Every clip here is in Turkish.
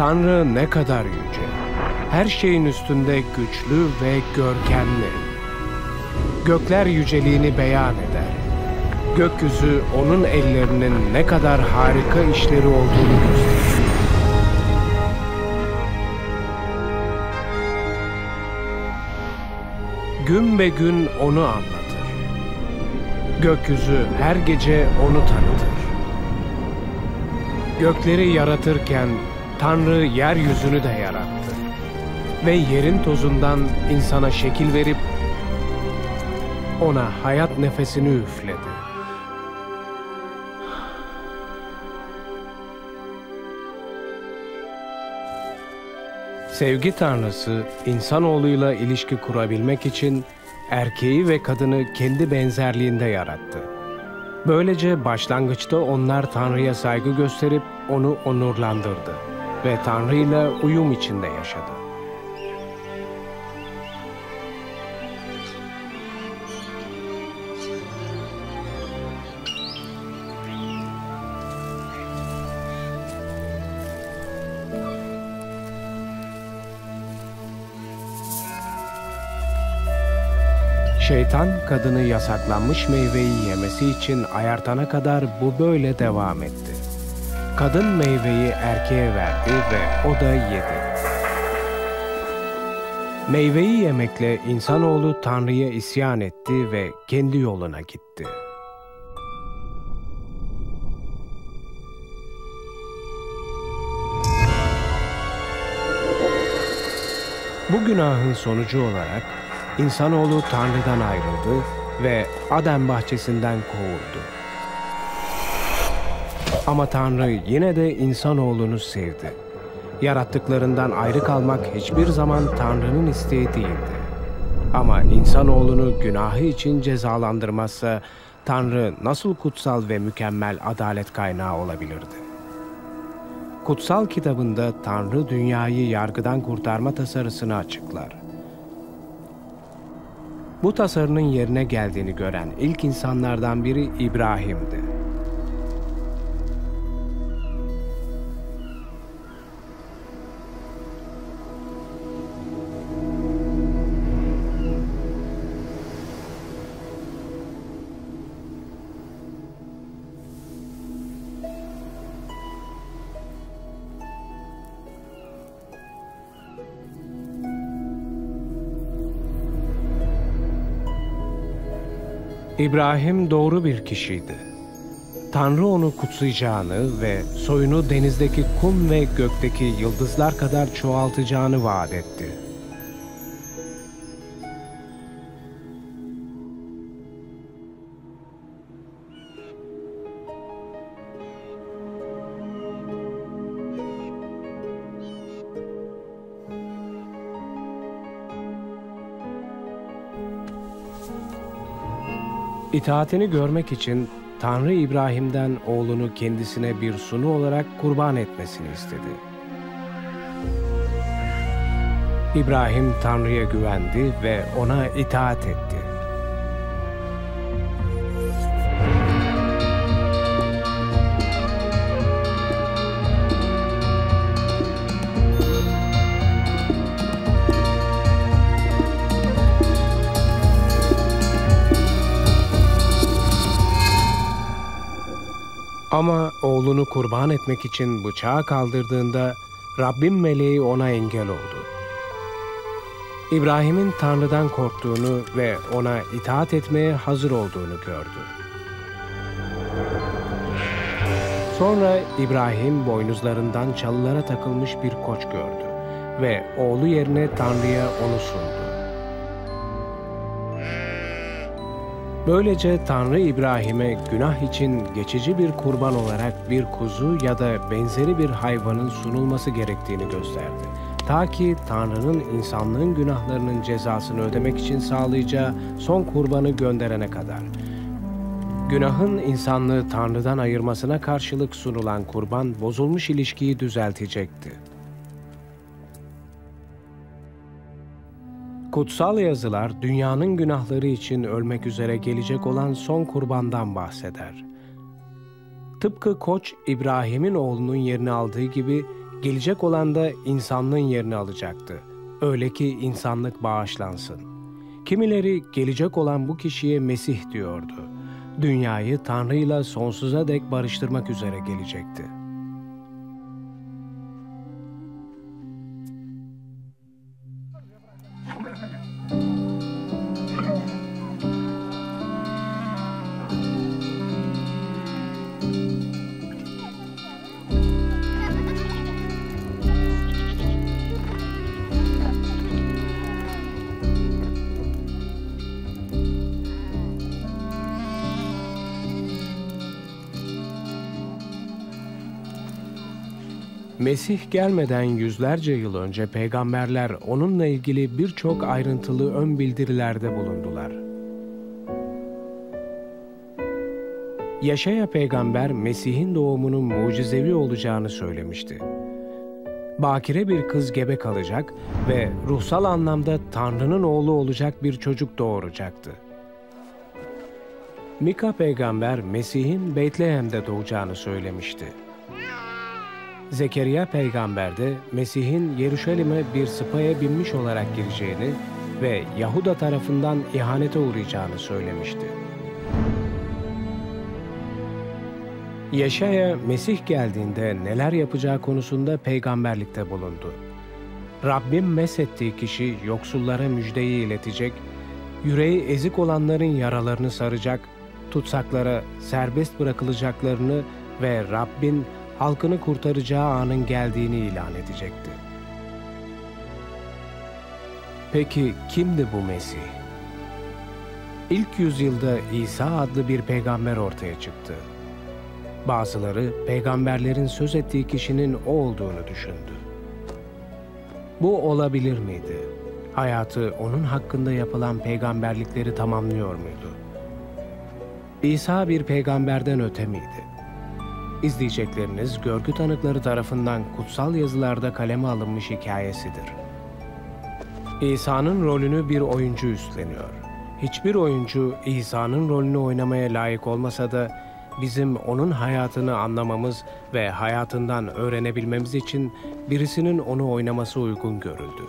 Tanrı ne kadar yüce, her şeyin üstünde güçlü ve görkemli. Gökler yüceliğini beyan eder. Gökyüzü onun ellerinin ne kadar harika işleri olduğunu gösterir. Gün be gün onu anlatır. Gökyüzü her gece onu tanıtır. Gökleri yaratırken Tanrı yeryüzünü de yarattı ve yerin tozundan insana şekil verip ona hayat nefesini üfledi. Sevgi Tanrısı, insanoğluyla ilişki kurabilmek için erkeği ve kadını kendi benzerliğinde yarattı. Böylece başlangıçta onlar Tanrı'ya saygı gösterip onu onurlandırdı ve Tanrı'yla uyum içinde yaşadı. Şeytan, kadını yasaklanmış meyveyi yemesi için ayartana kadar bu böyle devam etti. Kadın meyveyi erkeğe verdi ve o da yedi. Meyveyi yemekle insanoğlu Tanrı'ya isyan etti ve kendi yoluna gitti. Bu günahın sonucu olarak İnsanoğlu Tanrı'dan ayrıldı ve Aden bahçesinden kovuldu. Ama Tanrı yine de insanoğlunu sevdi. Yarattıklarından ayrı kalmak hiçbir zaman Tanrı'nın isteği değildi. Ama insanoğlunu günahı için cezalandırmazsa Tanrı nasıl kutsal ve mükemmel adalet kaynağı olabilirdi? Kutsal kitabında Tanrı dünyayı yargıdan kurtarma tasarısını açıklar. Bu tasarının yerine geldiğini gören ilk insanlardan biri İbrahim'di. İbrahim doğru bir kişiydi. Tanrı onu kutsayacağını ve soyunu denizdeki kum ve gökteki yıldızlar kadar çoğaltacağını vaat etti. İtaatini görmek için Tanrı İbrahim'den oğlunu kendisine bir sunu olarak kurban etmesini istedi. İbrahim Tanrı'ya güvendi ve ona itaat etti. Ama oğlunu kurban etmek için bıçağı kaldırdığında Rabbin meleği ona engel oldu. İbrahim'in Tanrı'dan korktuğunu ve ona itaat etmeye hazır olduğunu gördü. Sonra İbrahim boynuzlarından çalılara takılmış bir koç gördü ve oğlu yerine Tanrı'ya onu sundu. Böylece Tanrı İbrahim'e günah için geçici bir kurban olarak bir kuzu ya da benzeri bir hayvanın sunulması gerektiğini gösterdi. Ta ki Tanrı'nın insanlığın günahlarının cezasını ödemek için sağlayacağı son kurbanı gönderene kadar. Günahın insanlığı Tanrı'dan ayırmasına karşılık sunulan kurban bozulmuş ilişkiyi düzeltecekti. Kutsal yazılar dünyanın günahları için ölmek üzere gelecek olan son kurbandan bahseder. Tıpkı koç İbrahim'in oğlunun yerini aldığı gibi gelecek olan da insanlığın yerini alacaktı. Öyle ki insanlık bağışlansın. Kimileri gelecek olan bu kişiye Mesih diyordu. Dünyayı Tanrı'yla sonsuza dek barıştırmak üzere gelecekti. Mesih gelmeden yüzlerce yıl önce peygamberler onunla ilgili birçok ayrıntılı ön bildirilerde bulundular. Yeşaya peygamber Mesih'in doğumunun mucizevi olacağını söylemişti. Bakire bir kız gebe kalacak ve ruhsal anlamda Tanrı'nın oğlu olacak bir çocuk doğuracaktı. Mika peygamber Mesih'in Betlehem'de doğacağını söylemişti. Zekeriya peygamber de Mesih'in Yeruşalim'e bir sıpaya binmiş olarak gireceğini ve Yahuda tarafından ihanete uğrayacağını söylemişti. Yeşaya Mesih geldiğinde neler yapacağı konusunda peygamberlikte bulundu. Rabbim meshettiği kişi yoksullara müjdeyi iletecek, yüreği ezik olanların yaralarını saracak, tutsaklara serbest bırakılacaklarını ve Rabbin halkını kurtaracağı anın geldiğini ilan edecekti. Peki kimdi bu Mesih? İlk yüzyılda İsa adlı bir peygamber ortaya çıktı. Bazıları peygamberlerin söz ettiği kişinin o olduğunu düşündü. Bu olabilir miydi? Hayatı onun hakkında yapılan peygamberlikleri tamamlıyor muydu? İsa bir peygamberden öte miydi? İzleyecekleriniz görgü tanıkları tarafından kutsal yazılarda kaleme alınmış hikayesidir. İsa'nın rolünü bir oyuncu üstleniyor. Hiçbir oyuncu İsa'nın rolünü oynamaya layık olmasa da bizim onun hayatını anlamamız ve hayatından öğrenebilmemiz için birisinin onu oynaması uygun görüldü.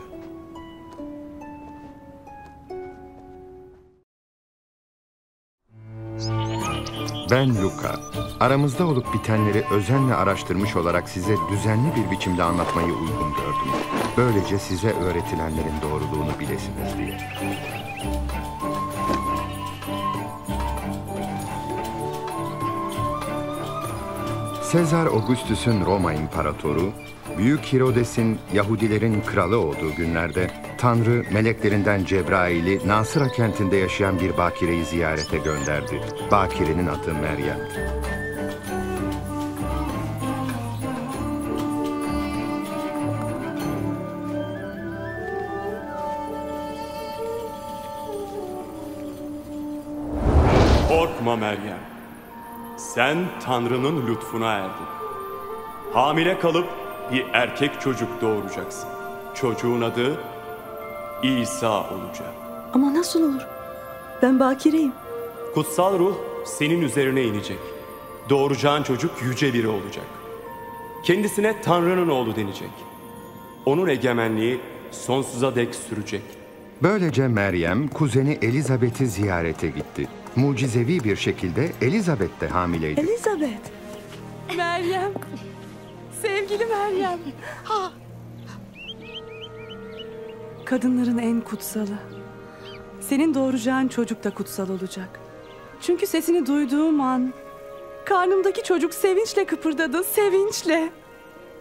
Ben Luka. Aramızda olup bitenleri özenle araştırmış olarak size düzenli bir biçimde anlatmayı uygun gördüm. Böylece size öğretilenlerin doğruluğunu bilesiniz diye. Sezar Augustus'un Roma İmparatoru, Büyük Herodes'in Yahudilerin kralı olduğu günlerde Tanrı meleklerinden Cebrail'i Nasıra kentinde yaşayan bir bakireyi ziyarete gönderdi. Bakirenin adı Meryem. Korkma Meryem, sen Tanrı'nın lütfuna erdin. Hamile kalıp bir erkek çocuk doğuracaksın. Çocuğun adı İsa olacak. Ama nasıl olur? Ben bakireyim. Kutsal ruh senin üzerine inecek. Doğuracağın çocuk yüce biri olacak. Kendisine Tanrı'nın oğlu denecek. Onun egemenliği sonsuza dek sürecek. Böylece Meryem kuzeni Elizabeth'i ziyarete gitti. Mucizevi bir şekilde Elizabeth de hamileydi. Elizabeth. Meryem. Sevgili Meryem. Ha. Kadınların en kutsalı. Senin doğuracağın çocuk da kutsal olacak. Çünkü sesini duyduğum an karnımdaki çocuk sevinçle kıpırdadı, sevinçle.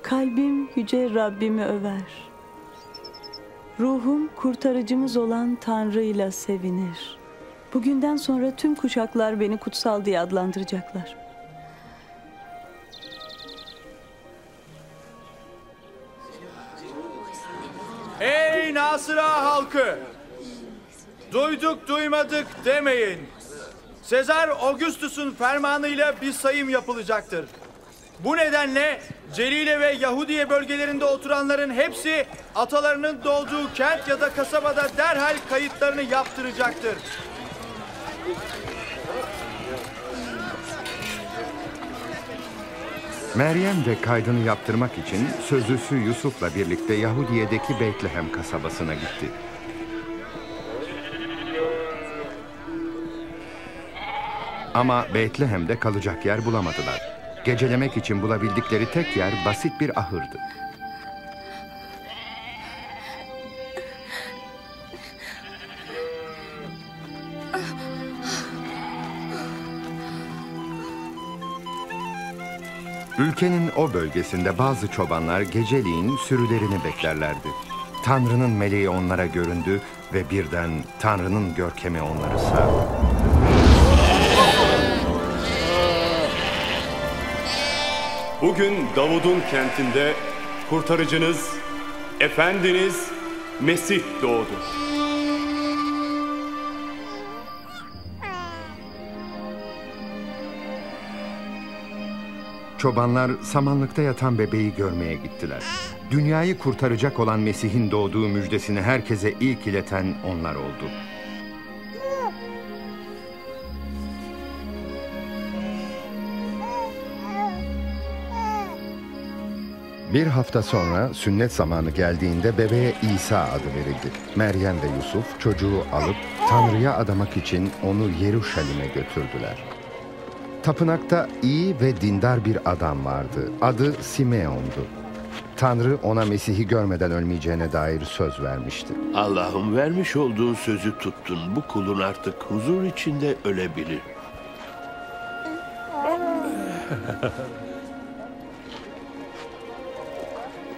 Kalbim yüce Rabbimi över. Ruhum kurtarıcımız olan Tanrı'yla sevinir. Bugünden sonra tüm kuşaklar beni kutsal diye adlandıracaklar. Ey Nasıra halkı! Duyduk duymadık demeyin. Sezar Augustus'un fermanıyla bir sayım yapılacaktır. Bu nedenle Celile ve Yahudiye bölgelerinde oturanların hepsi atalarının doğduğu kent ya da kasabada derhal kayıtlarını yaptıracaktır. Meryem de kaydını yaptırmak için sözlüsü Yusuf'la birlikte Yahudiye'deki Beytlehem kasabasına gitti. Ama Betlehem'de kalacak yer bulamadılar. Gecelemek için bulabildikleri tek yer basit bir ahırdı. Ülkenin o bölgesinde bazı çobanlar geceliğin sürülerini beklerlerdi. Tanrı'nın meleği onlara göründü ve birden Tanrı'nın görkemi onları sardı. Bugün Davud'un kentinde kurtarıcınız, Efendiniz Mesih doğdu. Çobanlar samanlıkta yatan bebeği görmeye gittiler. Dünyayı kurtaracak olan Mesih'in doğduğu müjdesini herkese ilk ileten onlar oldu. Bir hafta sonra sünnet zamanı geldiğinde bebeğe İsa adı verildi. Meryem ve Yusuf çocuğu alıp Tanrı'ya adamak için onu Yeruşalim'e götürdüler. Tapınakta iyi ve dindar bir adam vardı. Adı Simeon'du. Tanrı ona Mesih'i görmeden ölmeyeceğine dair söz vermişti. Allah'ın vermiş olduğu sözü tuttun. Bu kulun artık huzur içinde ölebilir.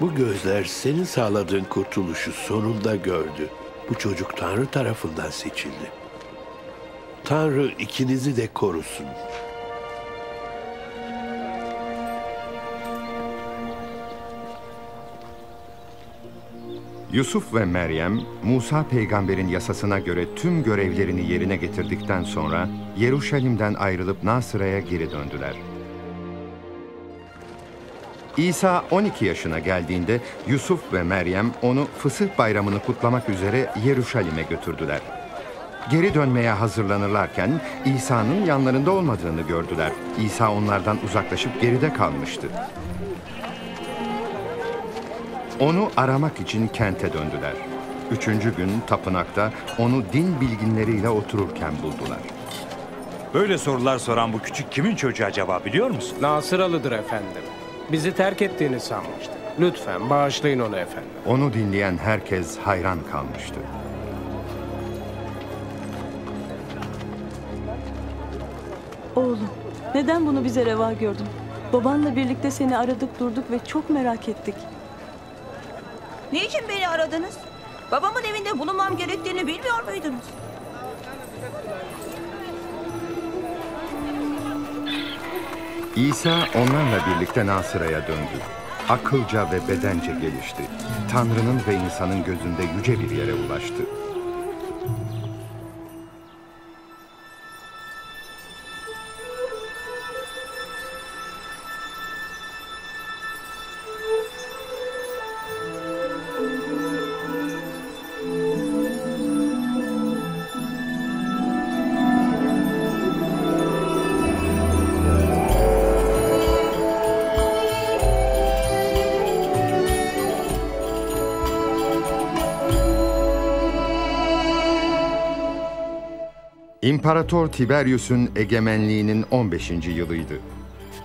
Bu gözler senin sağladığın kurtuluşu sonunda gördü. Bu çocuk Tanrı tarafından seçildi. Tanrı ikinizi de korusun. Yusuf ve Meryem, Musa peygamberin yasasına göre tüm görevlerini yerine getirdikten sonra Yeruşalim'den ayrılıp Nasıra'ya geri döndüler. İsa 12 yaşına geldiğinde Yusuf ve Meryem onu Fısıh Bayramı'nı kutlamak üzere Yeruşalim'e götürdüler. Geri dönmeye hazırlanırlarken İsa'nın yanlarında olmadığını gördüler. İsa onlardan uzaklaşıp geride kalmıştı. Onu aramak için kente döndüler. 3. gün tapınakta onu din bilginleriyle otururken buldular. Böyle sorular soran bu küçük kimin çocuğu acaba biliyor musun? Nasıralıdır efendim. Bizi terk ettiğini sanmıştık. Lütfen bağışlayın onu efendim. Onu dinleyen herkes hayran kalmıştı. Oğlum, neden bunu bize reva gördün? Babanla birlikte seni aradık durduk ve çok merak ettik. Niçin beni aradınız? Babamın evinde bulunmam gerektiğini bilmiyor muydunuz? İsa onlarla birlikte Nasıra'ya döndü. Akılca ve bedence gelişti. Tanrı'nın ve insanın gözünde yüce bir yere ulaştı. İmparator Tiberius'un egemenliğinin 15. yılıydı.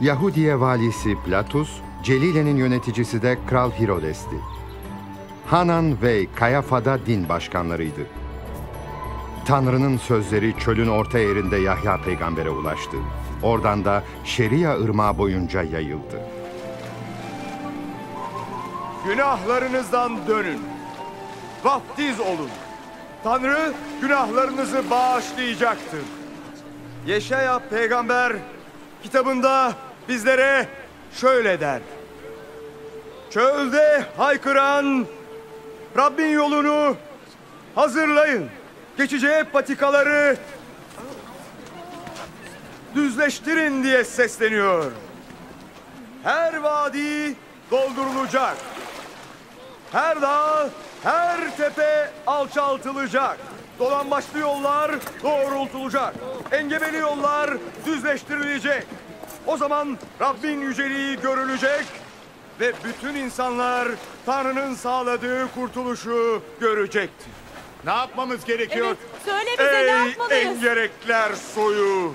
Yahudiye valisi Platus, Celile'nin yöneticisi de Kral Hirodes'ti. Hanan ve Kayafa da din başkanlarıydı. Tanrı'nın sözleri çölün orta yerinde Yahya peygambere ulaştı. Oradan da Şeria ırmağı boyunca yayıldı. Günahlarınızdan dönün. Vaftiz olun. Tanrı günahlarınızı bağışlayacaktır. Yeşaya peygamber kitabında bizlere şöyle der. Çölde haykıran Rabbin yolunu hazırlayın. Geçeceği patikaları düzleştirin diye sesleniyor. Her vadi doldurulacak. Her dağ, her tepe alçaltılacak. Dolambaçlı yollar doğrultulacak. Engebeli yollar düzleştirilecek. O zaman Rabbin yüceliği görülecek ve bütün insanlar Tanrı'nın sağladığı kurtuluşu görecektir. Ne yapmamız gerekiyor? Evet, söyle bize ne Ey yapmalıyız? engerekler soyu!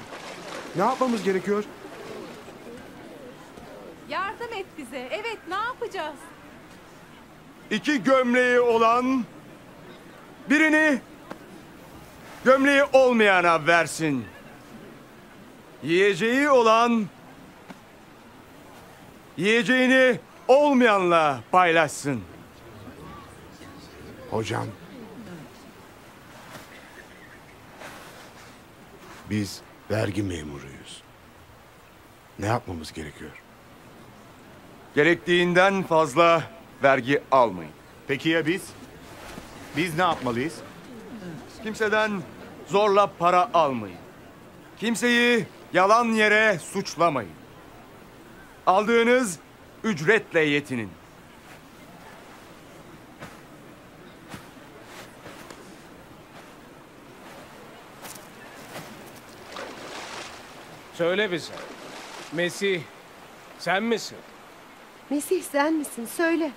Ne yapmamız gerekiyor? Yardım et bize. Evet, ne yapacağız? 2 gömleği olan birini gömleği olmayana versin. Yiyeceği olan yiyeceğini olmayanla paylaşsın. Hocam. Biz vergi memuruyuz. Ne yapmamız gerekiyor? Gerektiğinden fazla vergi almayın. Peki ya biz? Biz ne yapmalıyız? Kimseden zorla para almayın. Kimseyi yalan yere suçlamayın. Aldığınız ücretle yetinin. Söyle bize. Mesih sen misin? Mesih sen misin? Söyle.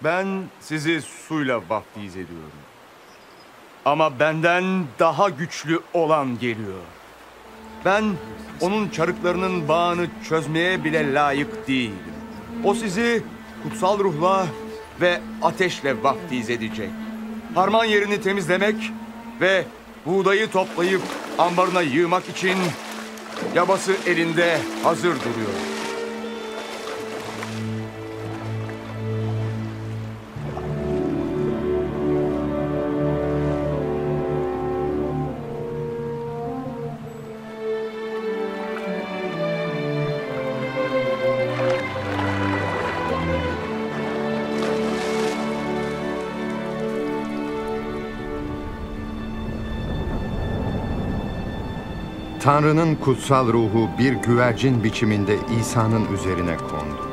Ben sizi suyla vaftiz ediyorum. Ama benden daha güçlü olan geliyor. Ben onun çarıklarının bağını çözmeye bile layık değilim. O sizi kutsal ruhla ve ateşle vaftiz edecek. Harman yerini temizlemek ve buğdayı toplayıp ambarına yığmak için yabası elinde hazır duruyor. Tanrı'nın kutsal ruhu bir güvercin biçiminde İsa'nın üzerine kondu.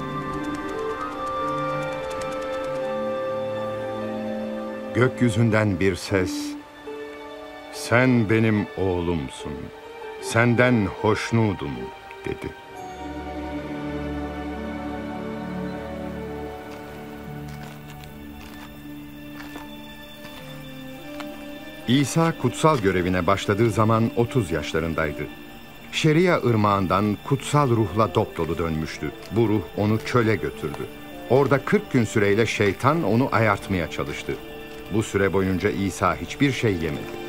Gökyüzünden bir ses, "Sen benim oğlumsun, senden hoşnudum," dedi. İsa kutsal görevine başladığı zaman 30 yaşlarındaydı. Şeria ırmağından kutsal ruhla dopdolu dönmüştü. Bu ruh onu çöle götürdü. Orada 40 gün süreyle şeytan onu ayartmaya çalıştı. Bu süre boyunca İsa hiçbir şey yemedi.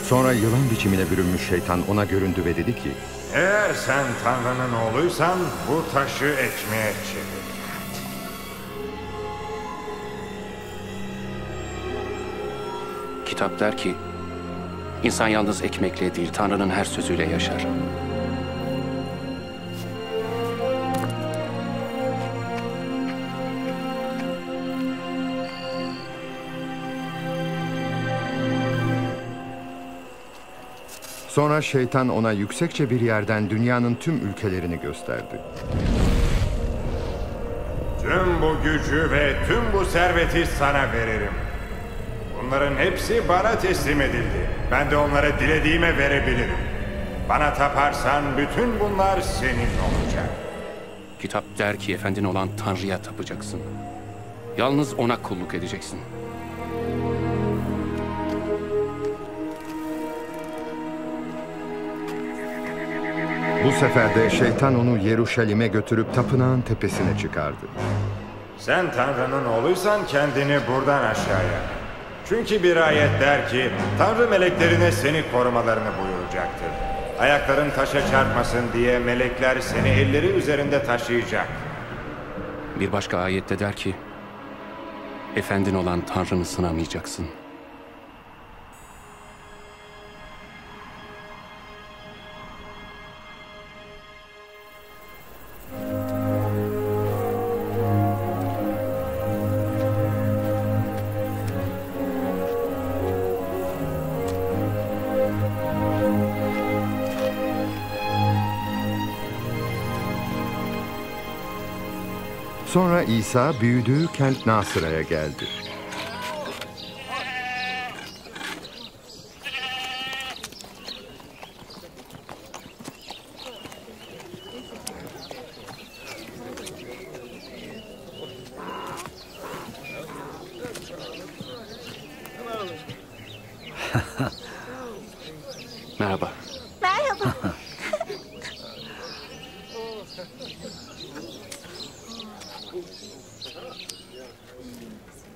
Sonra yılan biçimine bürünmüş şeytan ona göründü ve dedi ki, "Eğer sen Tanrı'nın oğluysan bu taşı ekmeğe çevir." Kitap der ki, insan yalnız ekmekle değil, Tanrı'nın her sözüyle yaşar. Sonra şeytan ona yüksekçe bir yerden dünyanın tüm ülkelerini gösterdi. "Tüm bu gücü ve tüm bu serveti sana veririm. Bunların hepsi bana teslim edildi. Ben de onlara dilediğime verebilirim. Bana taparsan bütün bunlar senin olacak." Kitap der ki efendin olan Tanrı'ya tapacaksın. Yalnız ona kulluk edeceksin. Bu sefer de şeytan onu Yeruşalim'e götürüp tapınağın tepesine çıkardı. "Sen Tanrı'nın oğluysan kendini buradan aşağıya. Çünkü bir ayet der ki Tanrı meleklerine seni korumalarını buyuracaktır. Ayakların taşa çarpmasın diye melekler seni elleri üzerinde taşıyacak." Bir başka ayette der ki, efendin olan Tanrı'nı sınamayacaksın. Sonra İsa büyüdüğü kent Nasıra'ya geldi. Merhaba. Merhaba.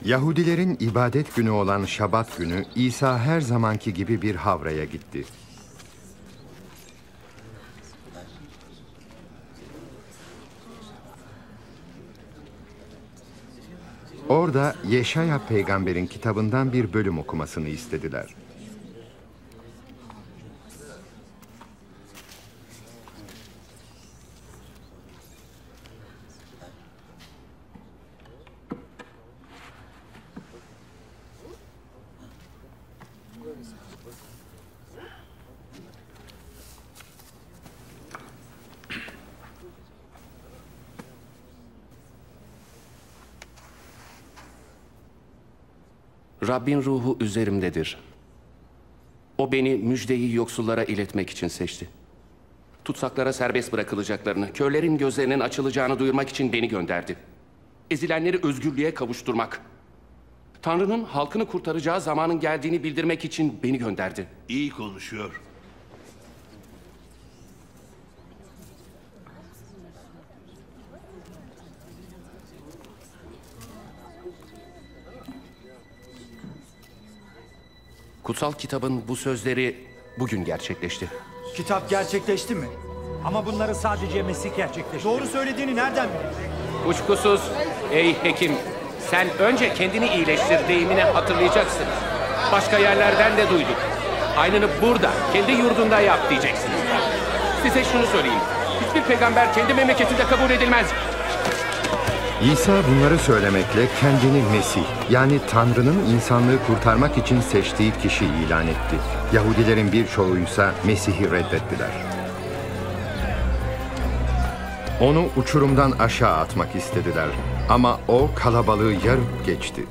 Yahudilerin ibadet günü olan Şabat günü İsa her zamanki gibi bir havraya gitti. Orada Yeşaya peygamberin kitabından bir bölüm okumasını istediler. Rabbin ruhu üzerimdedir. O beni müjdeyi yoksullara iletmek için seçti. Tutsaklara serbest bırakılacaklarını, körlerin gözlerinin açılacağını duyurmak için beni gönderdi. Ezilenleri özgürlüğe kavuşturmak, Tanrı'nın halkını kurtaracağı zamanın geldiğini bildirmek için beni gönderdi. İyi konuşuyor. Kutsal kitabın bu sözleri bugün gerçekleşti. Kitap gerçekleşti mi? Ama bunları sadece Mesih gerçekleşti. Doğru söylediğini nereden biliyorsun? Kuşkusuz ey hekim, sen önce kendini iyileştir deyimini hatırlayacaksın. Başka yerlerden de duyduk. Aynını burada, kendi yurdunda yap diyeceksiniz. Size şunu söyleyeyim. Hiçbir peygamber kendi memleketinde kabul edilmez. İsa bunları söylemekle kendini Mesih, yani Tanrı'nın insanlığı kurtarmak için seçtiği kişi ilan etti. Yahudilerin birçoğuysa Mesih'i reddettiler. Onu uçurumdan aşağı atmak istediler ama o kalabalığı yarıp geçti.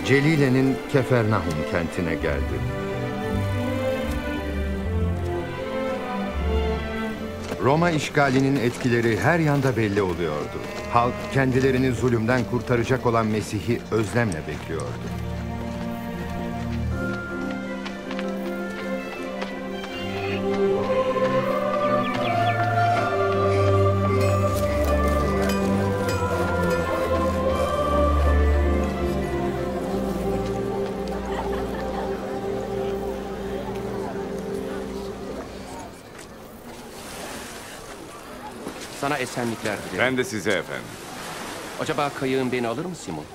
Celile'nin Kefernaum kentine geldi. Roma işgalinin etkileri her yanda belli oluyordu. Halk kendilerini zulümden kurtaracak olan Mesih'i özlemle bekliyordu. Sana esenlikler dilerim. Ben de size efendim. Acaba kayığın beni alır mı Simon?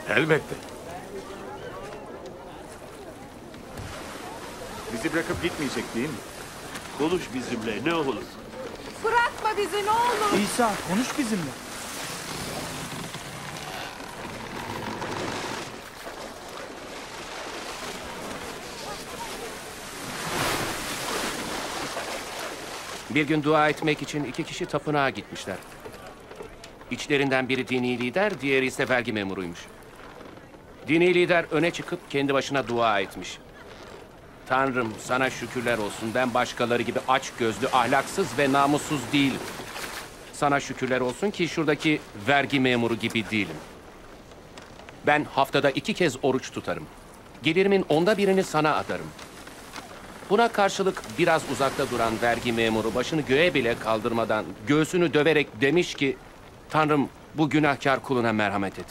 Elbette. Bizi bırakıp gitmeyecek değil mi? Konuş bizimle ne olur. Bırakma bizi ne olur. İsa konuş bizimle. Bir gün dua etmek için 2 kişi tapınağa gitmişler. İçlerinden biri dini lider, diğeri ise vergi memuruymuş. Dini lider öne çıkıp kendi başına dua etmiş. Tanrım sana şükürler olsun, ben başkaları gibi aç gözlü, ahlaksız ve namussuz değilim. Sana şükürler olsun ki şuradaki vergi memuru gibi değilim. Ben haftada 2 kez oruç tutarım. Gelirimin 1/10'ini sana adarım. Buna karşılık biraz uzakta duran vergi memuru başını göğe bile kaldırmadan göğsünü döverek demiş ki, Tanrım bu günahkar kuluna merhamet et.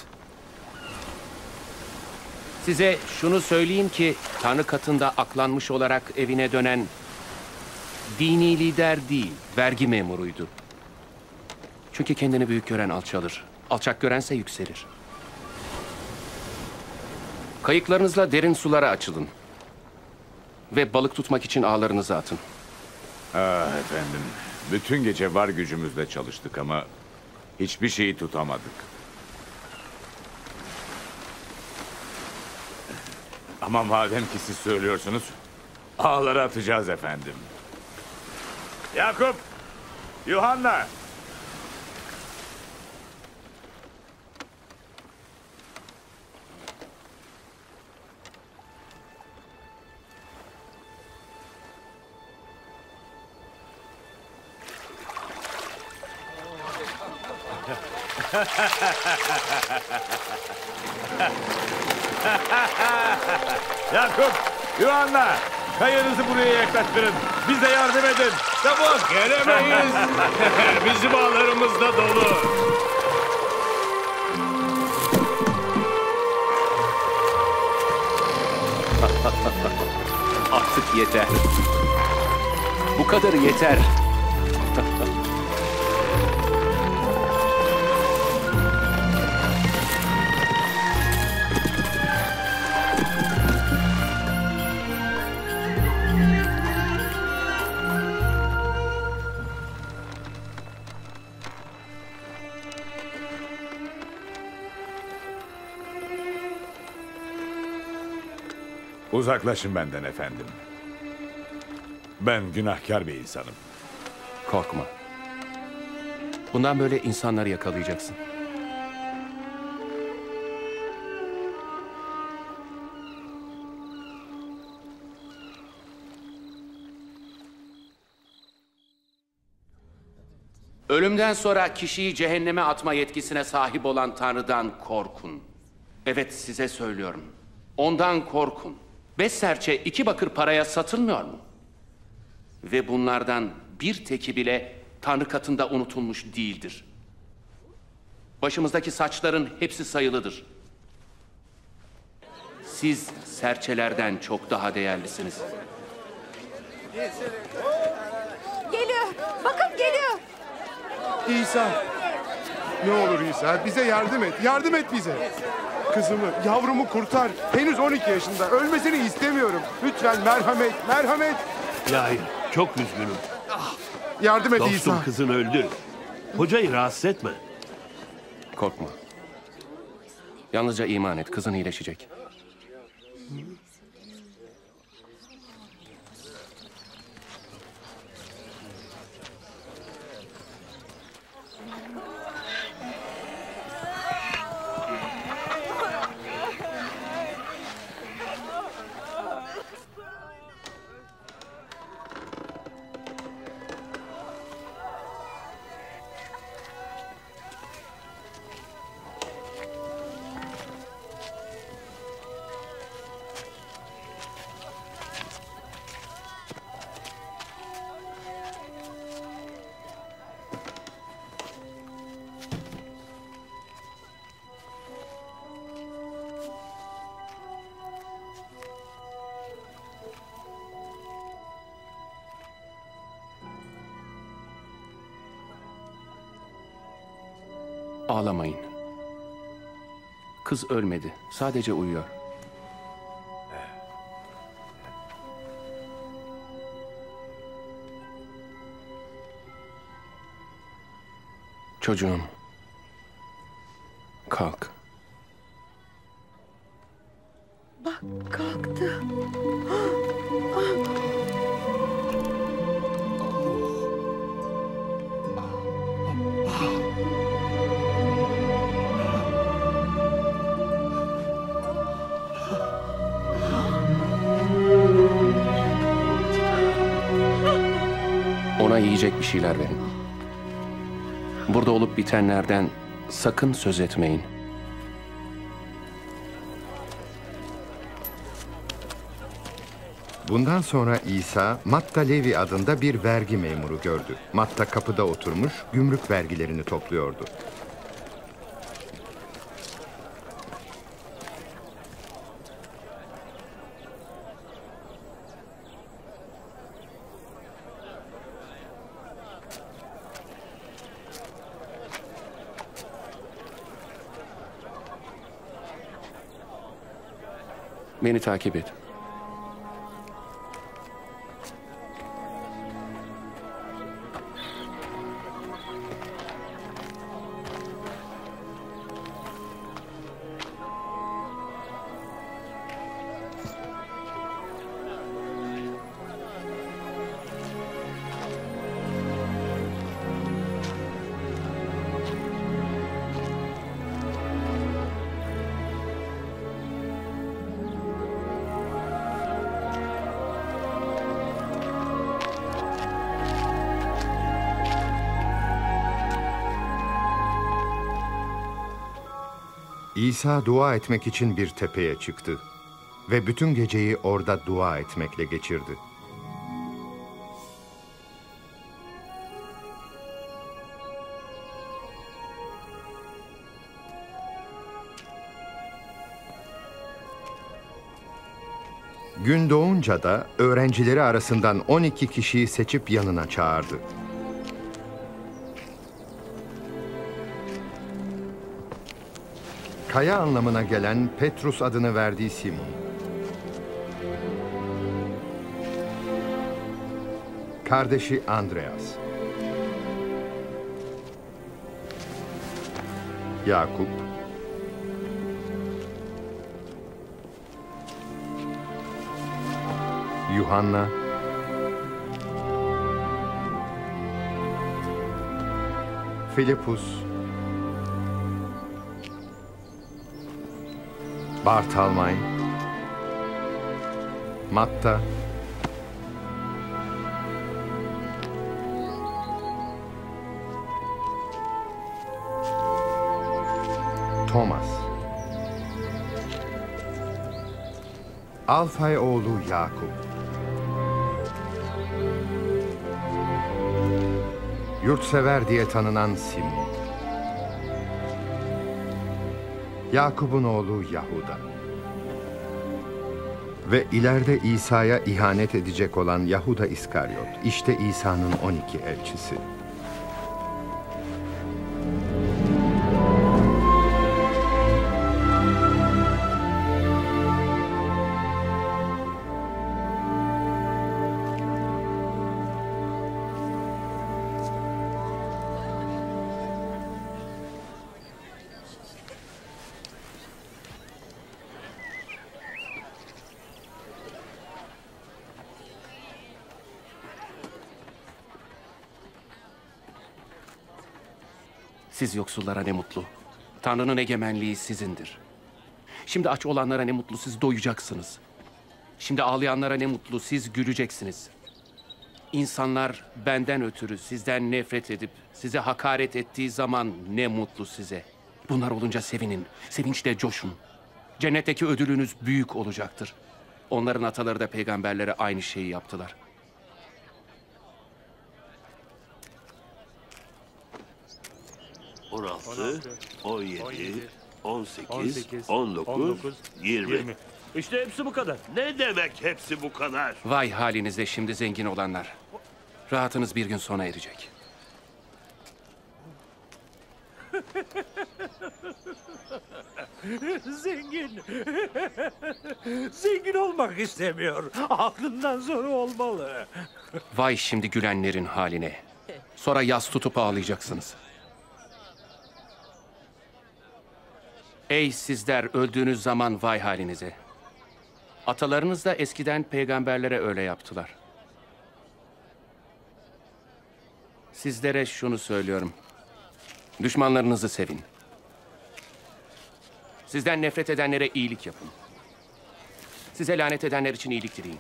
Size şunu söyleyeyim ki Tanrı katında aklanmış olarak evine dönen dini lider değil, vergi memuruydu. Çünkü kendini büyük gören alçalır, alçak görense yükselir. Kayıklarınızla derin sulara açılın. Ve balık tutmak için ağlarınızı atın. Ah efendim, bütün gece var gücümüzle çalıştık ama hiçbir şeyi tutamadık. Ama madem ki siz söylüyorsunuz, ağları atacağız efendim. Yakup! Yuhanna! Yakup! Yuhanna! Kayığınızı buraya yaklaştırın. Bize yardım edin. Çabuk! Gelemeyiz. Bizim ağlarımız da dolu. Artık yeter. Bu kadar yeter. Uzaklaşın benden efendim. Ben günahkar bir insanım. Korkma. Bundan böyle insanları yakalayacaksın. Ölümden sonra kişiyi cehenneme atma yetkisine sahip olan Tanrı'dan korkun. Evet, size söylüyorum. Ondan korkun. 5 serçe 2 bakır paraya satılmıyor mu? Ve bunlardan bir teki bile Tanrı katında unutulmuş değildir. Başımızdaki saçların hepsi sayılıdır. Siz serçelerden çok daha değerlisiniz. Geliyor. Bakın geliyor. İsa. Ne olur İsa, bize yardım et. Yardım et bize. Kızımı, yavrumu kurtar. Henüz 12 yaşında. Ölmesini istemiyorum. Lütfen merhamet, merhamet. Hayır, çok üzgünüm. Yardım et Dostum, İsa. kızın öldü. Hocayı rahatsız etme. Korkma. Yalnızca iman et, kızın iyileşecek. Ağlamayın. Kız ölmedi. Sadece uyuyor. Çocuğum. Kalk. Bak kalktı. Ona yiyecek bir şeyler verin. Burada olup bitenlerden sakın söz etmeyin. Bundan sonra İsa, Matta Levi adında bir vergi memuru gördü. Matta kapıda oturmuş, gümrük vergilerini topluyordu. Beni takip et. İsa dua etmek için bir tepeye çıktı ve bütün geceyi orada dua etmekle geçirdi. Gün doğunca da öğrencileri arasından 12 kişiyi seçip yanına çağırdı. Kaya anlamına gelen Petrus adını verdiği Simon. Kardeşi Andreas. Yakup. Yuhanna. Filipus. Bartalmay. Matta. Thomas. Alfay oğlu Yakup. Yurtsever diye tanınan Simon. Yakup'un oğlu Yahuda. Ve ileride İsa'ya ihanet edecek olan Yahuda İskaryot. İşte İsa'nın 12 elçisi. Siz yoksullara ne mutlu. Tanrı'nın egemenliği sizindir. Şimdi aç olanlara ne mutlu, siz doyacaksınız. Şimdi ağlayanlara ne mutlu, siz güleceksiniz. İnsanlar benden ötürü sizden nefret edip size hakaret ettiği zaman ne mutlu size. Bunlar olunca sevinin, sevinçle coşun. Cennetteki ödülünüz büyük olacaktır. Onların ataları da peygamberlere aynı şeyi yaptılar. ...16, 17, 18, 19, 20. İşte hepsi bu kadar. Ne demek hepsi bu kadar? Vay halinize şimdi zengin olanlar. Rahatınız bir gün sona erecek. Zengin. Zengin olmak istemiyor. Aklından sonra olmalı. Vay şimdi gülenlerin haline. Sonra yas tutup ağlayacaksınız. Ey sizler öldüğünüz zaman vay halinize. Atalarınız da eskiden peygamberlere öyle yaptılar. Sizlere şunu söylüyorum. Düşmanlarınızı sevin. Sizden nefret edenlere iyilik yapın. Size lanet edenler için iyilik dileyin.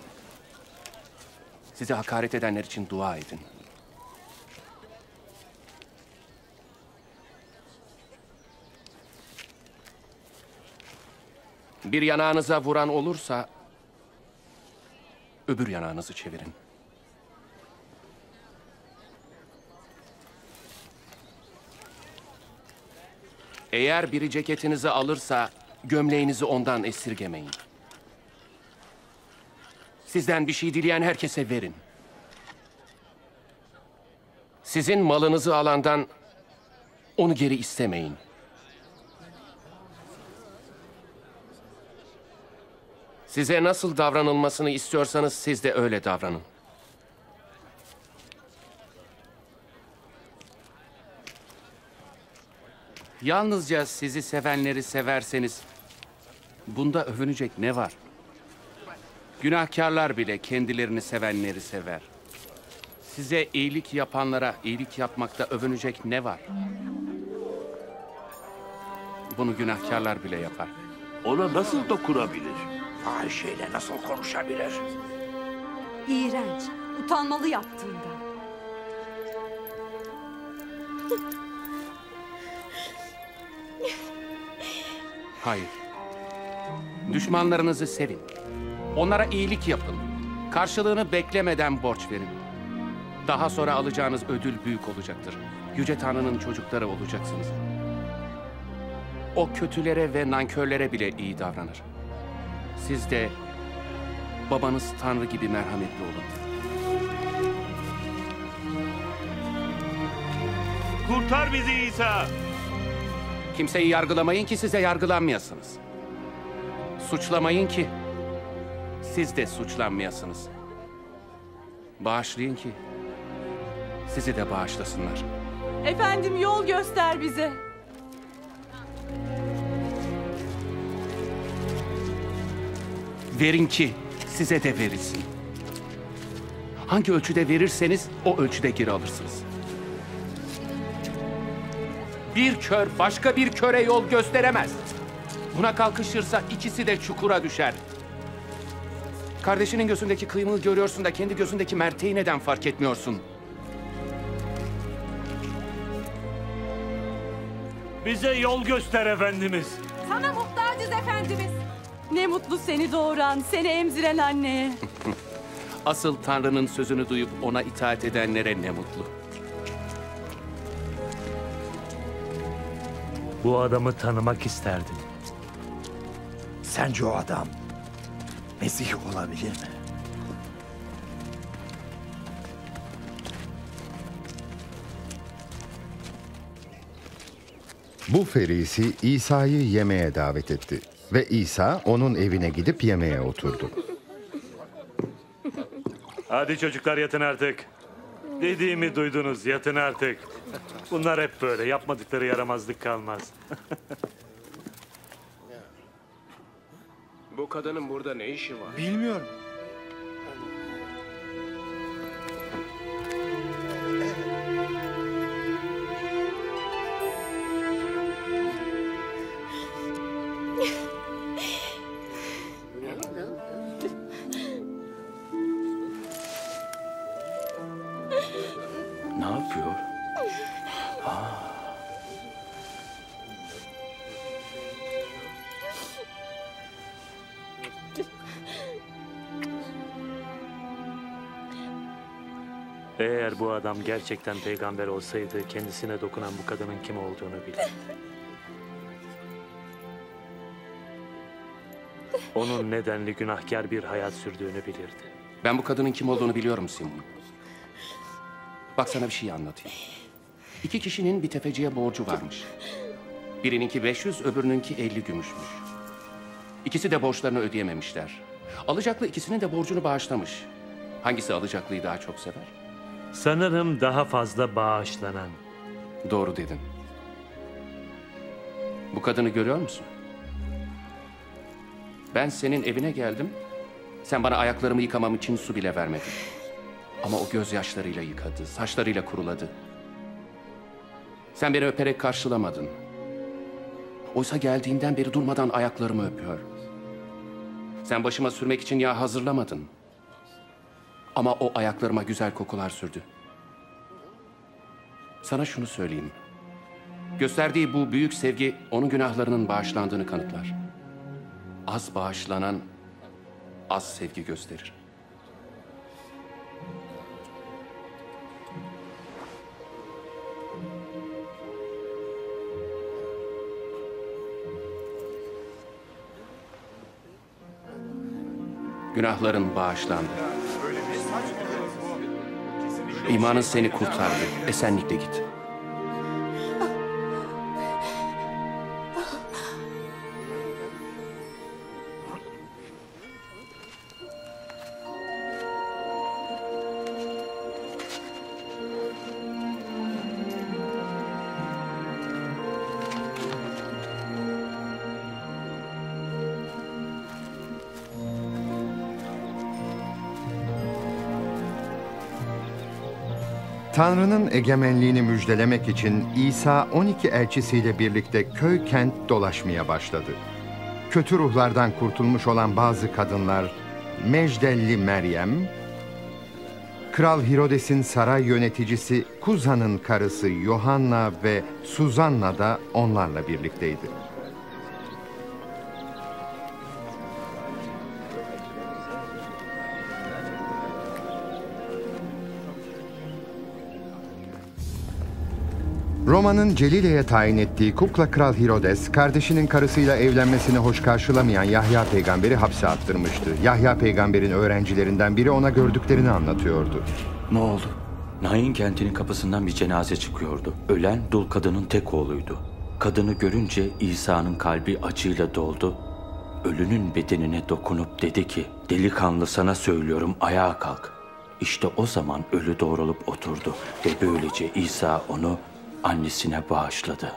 Size hakaret edenler için dua edin. Bir yanağınıza vuran olursa öbür yanağınızı çevirin. Eğer biri ceketinizi alırsa gömleğinizi ondan esirgemeyin. Sizden bir şey dileyen herkese verin. Sizin malınızı alandan onu geri istemeyin. Size nasıl davranılmasını istiyorsanız siz de öyle davranın. Yalnızca sizi sevenleri severseniz bunda övünecek ne var? Günahkarlar bile kendilerini sevenleri sever. Size iyilik yapanlara iyilik yapmakta övünecek ne var? Bunu günahkarlar bile yapar. Ona nasıl dokunabilir? Fahişeyle nasıl konuşabilir? İğrenç, utanmalı yaptığında. Hayır. Düşmanlarınızı sevin. Onlara iyilik yapın. Karşılığını beklemeden borç verin. Daha sonra alacağınız ödül büyük olacaktır. Yüce Tanrı'nın çocukları olacaksınız. O kötülere ve nankörlere bile iyi davranır. Siz de babanız Tanrı gibi merhametli olun. Kurtar bizi İsa! Kimseyi yargılamayın ki size yargılanmayasınız. Suçlamayın ki siz de suçlanmayasınız. Bağışlayın ki sizi de bağışlasınlar. Efendim, yol göster bize. Verin ki size de verilsin. Hangi ölçüde verirseniz o ölçüde geri alırsınız. Bir kör başka bir köre yol gösteremez. Buna kalkışırsa ikisi de çukura düşer. Kardeşinin gözündeki kıymığı görüyorsun da kendi gözündeki merteği neden fark etmiyorsun? Bize yol göster Efendimiz. Sana muhtacız Efendimiz. Ne mutlu seni doğuran, seni emziren anneye. Asıl Tanrı'nın sözünü duyup ona itaat edenlere ne mutlu. Bu adamı tanımak isterdim. Sence o adam Mesih olabilir mi? Bu ferisi İsa'yı yemeğe davet etti ve İsa onun evine gidip yemeğe oturdu. Hadi çocuklar, yatın artık. Dediğimi duydunuz, yatın artık. Bunlar hep böyle, yapmadıkları yaramazlık kalmaz. Bu kadının burada ne işi var? Bilmiyorum. Ne yapıyor? Eğer bu adam gerçekten peygamber olsaydı kendisine dokunan bu kadının kim olduğunu bilirdi. Onun nedenli günahkar bir hayat sürdüğünü bilirdi. Ben bu kadının kim olduğunu biliyorum Simon. Bak sana bir şey anlatayım. İki kişinin bir tefeciye borcu varmış. Birininki 500, öbürününki 50 gümüşmüş. İkisi de borçlarını ödeyememişler. Alacaklı ikisinin de borcunu bağışlamış. Hangisi alacaklıyı daha çok sever? Sanırım daha fazla bağışlanan. Doğru dedin. Bu kadını görüyor musun? Ben senin evine geldim. Sen bana ayaklarımı yıkamam için su bile vermedin. Ama o gözyaşlarıyla yıkadı, saçlarıyla kuruladı. Sen beni öperek karşılamadın. Oysa geldiğinden beri durmadan ayaklarımı öpüyor. Sen başıma sürmek için yağ hazırlamadın. Ama o ayaklarıma güzel kokular sürdü. Sana şunu söyleyeyim. Gösterdiği bu büyük sevgi onun günahlarının bağışlandığını kanıtlar. Az bağışlanan az sevgi gösterir. Günahların bağışlandı. İmanın seni kurtardı. Esenlikle git. Tanrı'nın egemenliğini müjdelemek için İsa 12 elçisiyle birlikte köy kent dolaşmaya başladı. Kötü ruhlardan kurtulmuş olan bazı kadınlar, Mecdelli Meryem, Kral Hirodes'in saray yöneticisi Kuza'nın karısı Yohanna ve Suzanna da onlarla birlikteydi. Roma'nın Celile'ye tayin ettiği kukla kral Herodes, kardeşinin karısıyla evlenmesini hoş karşılamayan Yahya peygamberi hapse attırmıştı. Yahya peygamberin öğrencilerinden biri ona gördüklerini anlatıyordu. Ne oldu? Nain kentinin kapısından bir cenaze çıkıyordu. Ölen dul kadının tek oğluydu. Kadını görünce İsa'nın kalbi acıyla doldu. Ölünün bedenine dokunup dedi ki, "Delikanlı, sana söylüyorum, ayağa kalk." İşte o zaman ölü doğrulup oturdu ve böylece İsa onu annesine bağışladı.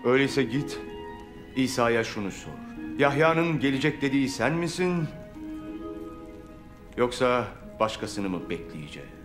Öyleyse git, İsa'ya şunu sor. Yahya'nın gelecek dediği sen misin? Yoksa başkasını mı bekleyeceğiz?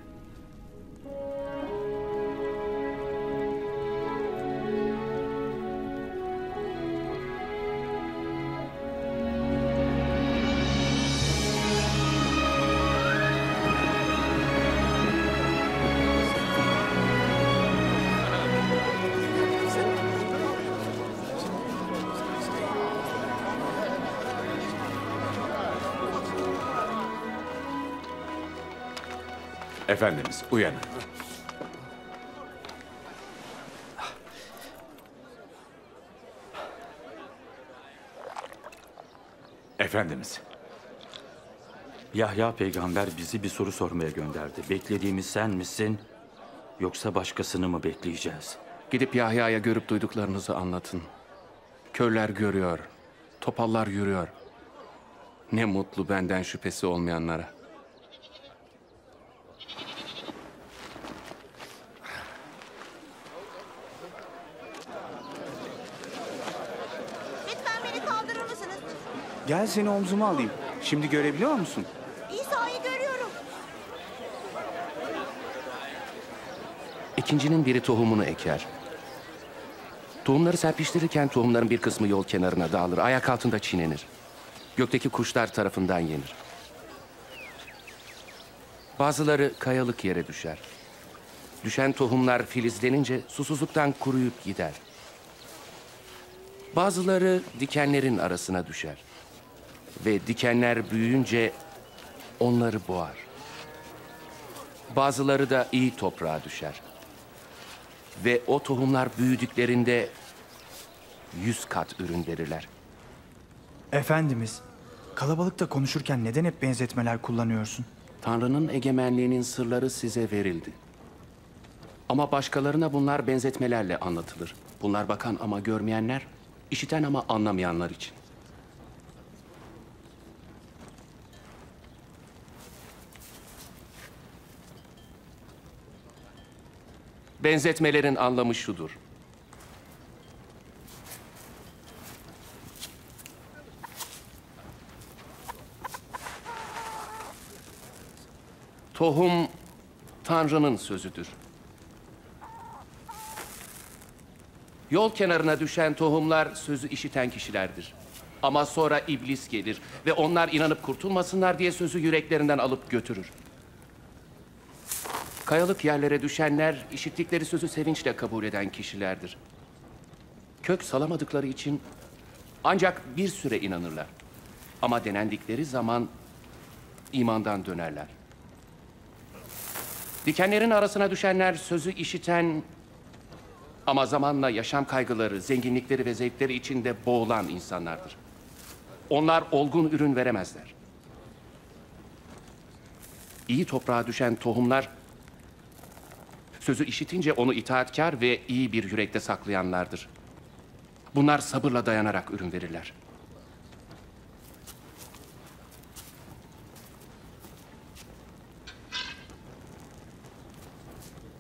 Efendimiz, uyanın. Efendimiz. Yahya peygamber bizi bir soru sormaya gönderdi. Beklediğimiz sen misin, yoksa başkasını mı bekleyeceğiz? Gidip Yahya'ya görüp duyduklarınızı anlatın. Körler görüyor, topallar yürüyor. Ne mutlu benden şüphesi olmayanlara. Lütfen beni kaldırır mısınız? Gel seni omzuma alayım. Şimdi görebiliyor musun? İsa'yı görüyorum. İkincinin biri tohumunu eker. Tohumları serpiştirirken tohumların bir kısmı yol kenarına dağılır, ayak altında çiğnenir. Gökteki kuşlar tarafından yenir. Bazıları kayalık yere düşer. Düşen tohumlar filizlenince susuzluktan kuruyup gider. Bazıları dikenlerin arasına düşer. Ve dikenler büyüyünce onları boğar. Bazıları da iyi toprağa düşer. Ve o tohumlar büyüdüklerinde 100 kat ürün verirler. Efendimiz, kalabalıkta konuşurken neden hep benzetmeler kullanıyorsun? Tanrı'nın egemenliğinin sırları size verildi. Ama başkalarına bunlar benzetmelerle anlatılır. Bunlar bakan ama görmeyenler, işiten ama anlamayanlar için. Benzetmelerin anlamı şudur. Tohum Tanrı'nın sözüdür. Yol kenarına düşen tohumlar sözü işiten kişilerdir. Ama sonra iblis gelir ve onlar inanıp kurtulmasınlar diye sözü yüreklerinden alıp götürür. Kayalık yerlere düşenler işittikleri sözü sevinçle kabul eden kişilerdir. Kök salamadıkları için ancak bir süre inanırlar. Ama denendikleri zaman imandan dönerler. Dikenlerin arasına düşenler sözü işiten ama zamanla yaşam kaygıları, zenginlikleri ve zevkleri içinde boğulan insanlardır. Onlar olgun ürün veremezler. İyi toprağa düşen tohumlar sözü işitince onu itaatkar ve iyi bir yürekte saklayanlardır. Bunlar sabırla dayanarak ürün verirler.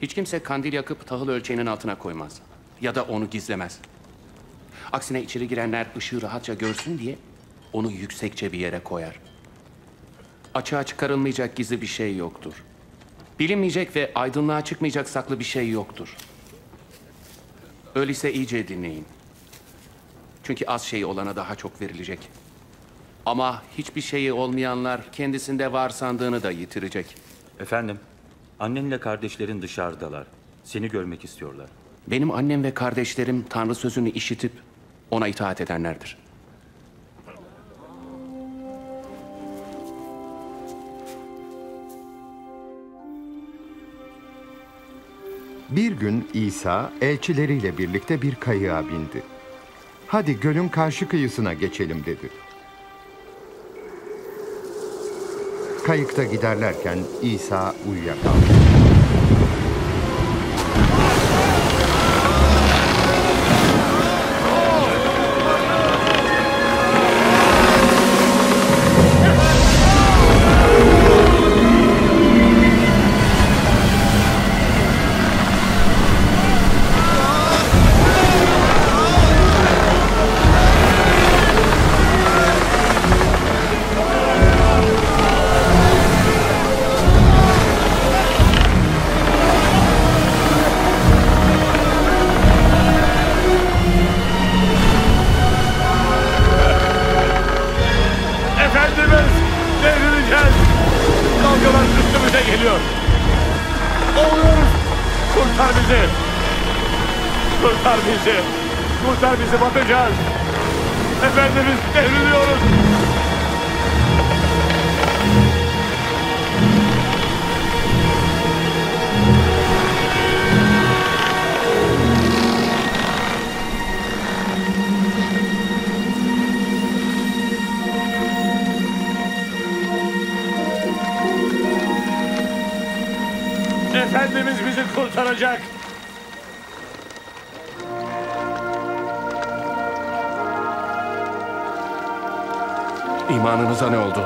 Hiç kimse kandil yakıp tahıl ölçeğinin altına koymaz. Ya da onu gizlemez. Aksine içeri girenler ışığı rahatça görsün diye onu yüksekçe bir yere koyar. Açığa çıkarılmayacak gizli bir şey yoktur. Bilinmeyecek ve aydınlığa çıkmayacak saklı bir şey yoktur. Öyleyse iyice dinleyin. Çünkü az şey olana daha çok verilecek. Ama hiçbir şeyi olmayanlar kendisinde var sandığını da yitirecek. Efendim, annenle kardeşlerin dışarıdalar. Seni görmek istiyorlar. Benim annem ve kardeşlerim Tanrı sözünü işitip ona itaat edenlerdir. Bir gün İsa elçileriyle birlikte bir kayığa bindi. Hadi gölün karşı kıyısına geçelim dedi. Kayıkta giderlerken İsa uyuyakaldı. Kurtar bizi, batacağız. Efendimiz, devriliyoruz. Efendimiz bizi kurtaracak. İmanınıza ne oldu?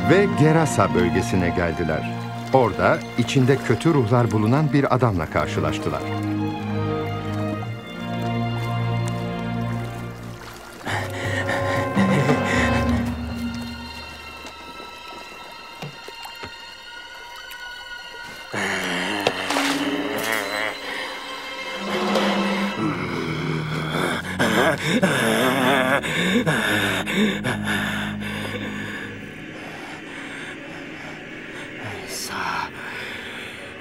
Ve Gerasa bölgesine geldiler. Orada içinde kötü ruhlar bulunan bir adamla karşılaştılar. İsa,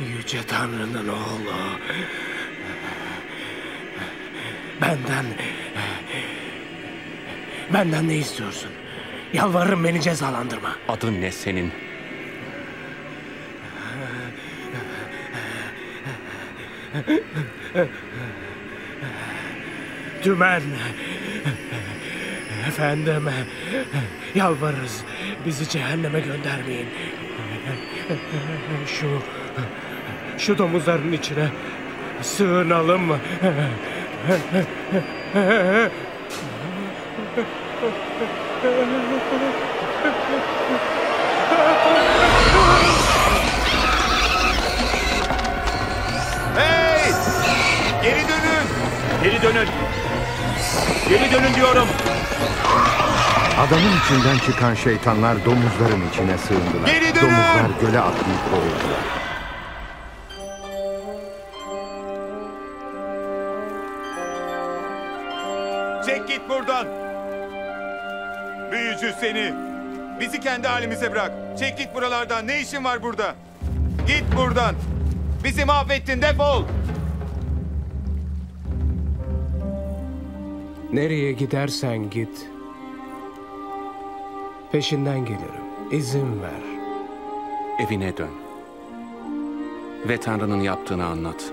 Yüce Tanrı'nın oğlu. Benden ne istiyorsun? Yalvarırım, beni cezalandırma. Adın ne senin? Tümen. Efendim, yalvarırız, bizi cehenneme göndermeyin. Şu domuzların içine sığınalım. Hey! Geri dönün! Geri dönün! Geri dönün diyorum! Adamın içinden çıkan şeytanlar domuzların içine sığındılar. Geri dönün! Domuzlar göle atlayıp boğuldular. Çek git buradan! Büyücü seni! Bizi kendi halimize bırak. Çek git buralardan. Ne işin var burada? Git buradan. Bizi mahvettin. Defol. Nereye gidersen git. Peşinden gelirim. İzin ver. Evine dön. Ve Tanrı'nın yaptığını anlat.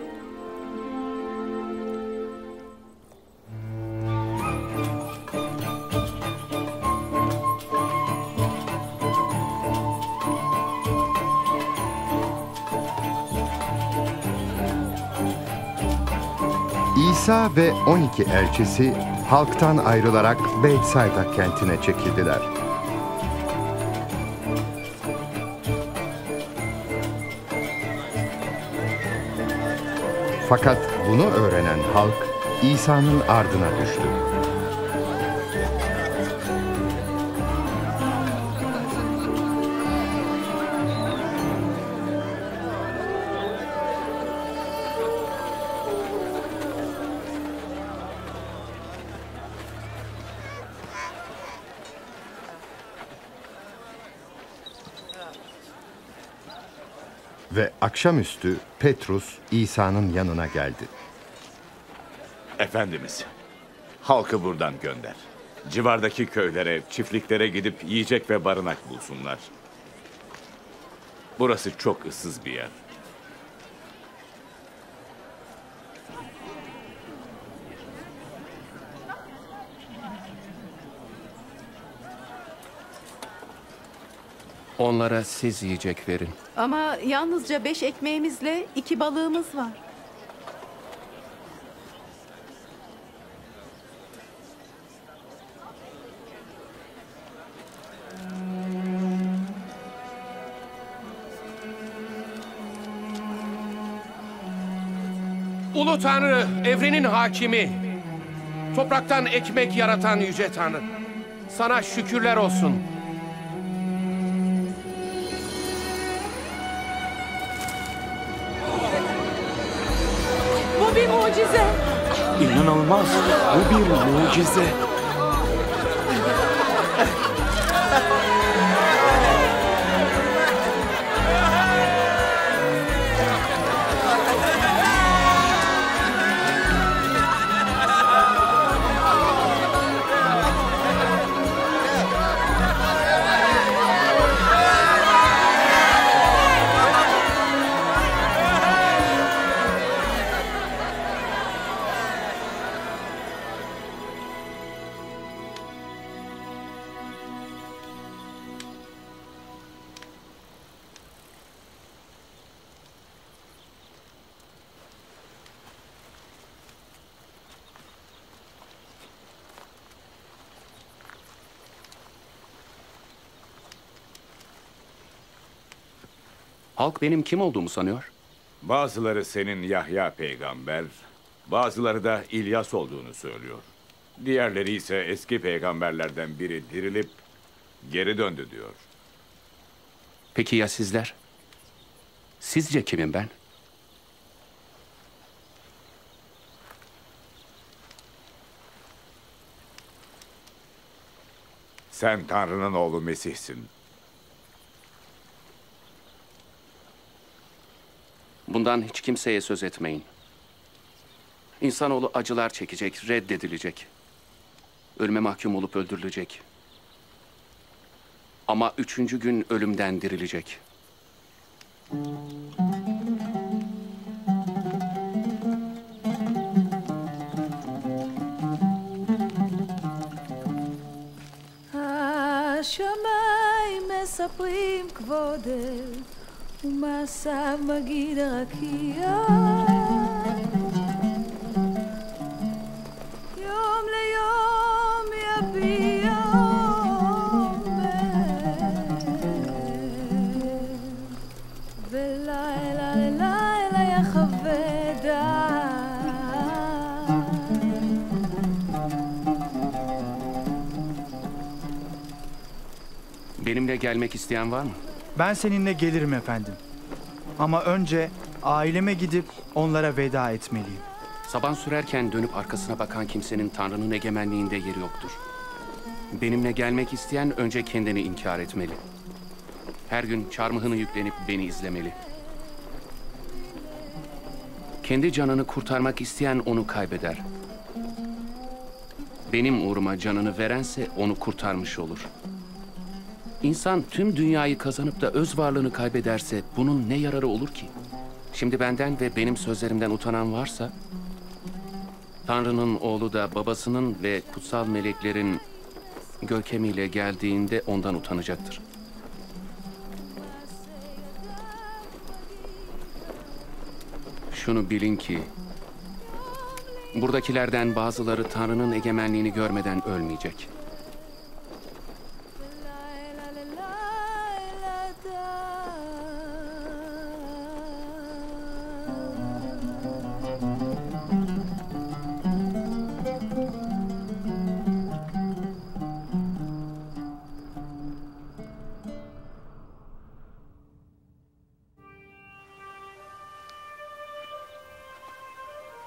İsa ve 12 elçisi halktan ayrılarak Bethsaida kentine çekildiler. Fakat bunu öğrenen halk İsa'nın ardına düştü. Ve akşamüstü Petrus İsa'nın yanına geldi. Efendimiz, Halkı buradan gönder. Civardaki köylere, çiftliklere gidip yiyecek ve barınak bulsunlar. Burası çok ıssız bir yer. Onlara siz yiyecek verin. Ama yalnızca 5 ekmeğimizle 2 balığımız var. Ulu Tanrı, evrenin hakimi, topraktan ekmek yaratan yüce Tanrı, sana şükürler olsun. Bu bir mucize. İnanılmaz. Bu bir mucize. Halk benim kim olduğumu sanıyor. Bazıları senin Yahya peygamber, bazıları da İlyas olduğunu söylüyor. Diğerleri ise eski peygamberlerden biri dirilip geri döndü diyor. Peki ya sizler? Sizce kimim ben? Sen Tanrı'nın oğlu Mesih'sin. Bundan hiç kimseye söz etmeyin. İnsanoğlu acılar çekecek, reddedilecek. Ölüme mahkum olup öldürülecek. Ama 3. gün ölümden dirilecek. השמיים מספרים כבודך ומעשיו מגיד הרקיע יום ליום יביע ולילה ללילה יחווה דעת. Benimle gelmek isteyen var mı? Ben seninle gelirim efendim. Ama önce aileme gidip onlara veda etmeliyim. Saban sürerken dönüp arkasına bakan kimsenin Tanrı'nın egemenliğinde yeri yoktur. Benimle gelmek isteyen önce kendini inkar etmeli. Her gün çarmıhını yüklenip beni izlemeli. Kendi canını kurtarmak isteyen onu kaybeder. Benim uğruma canını verense onu kurtarmış olur. İnsan tüm dünyayı kazanıp da öz varlığını kaybederse bunun ne yararı olur ki? Şimdi benden ve benim sözlerimden utanan varsa, Tanrı'nın oğlu da babasının ve kutsal meleklerin görkemiyle geldiğinde ondan utanacaktır. Şunu bilin ki, buradakilerden bazıları Tanrı'nın egemenliğini görmeden ölmeyecek.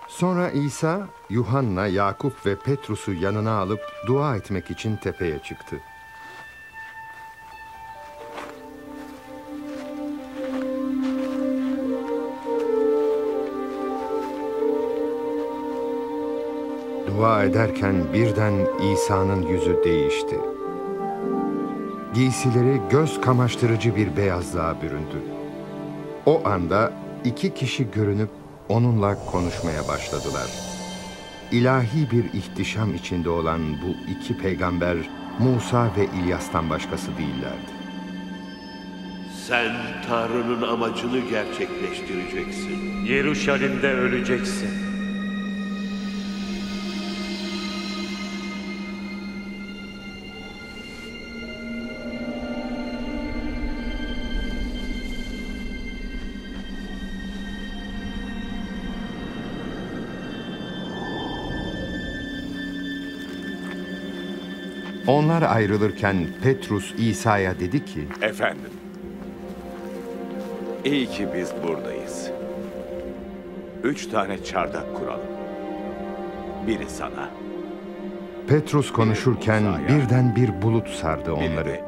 Sonra İsa, Yuhanna, Yakup ve Petrus'u yanına alıp dua etmek için tepeye çıktı. dua ederken birden İsa'nın yüzü değişti. Giysileri göz kamaştırıcı bir beyazlığa büründü. O anda iki kişi görünüp onunla konuşmaya başladılar. İlahi bir ihtişam içinde olan bu iki peygamber Musa ve İlyas'tan başkası değillerdi. Sen Tanrı'nın amacını gerçekleştireceksin. Yeruşalim'de öleceksin. Onlar ayrılırken Petrus İsa'ya dedi ki, Efendim, iyi ki biz buradayız. 3 tane çardak kuralım. Biri sana. Petrus konuşurken birden bir bulut sardı onları.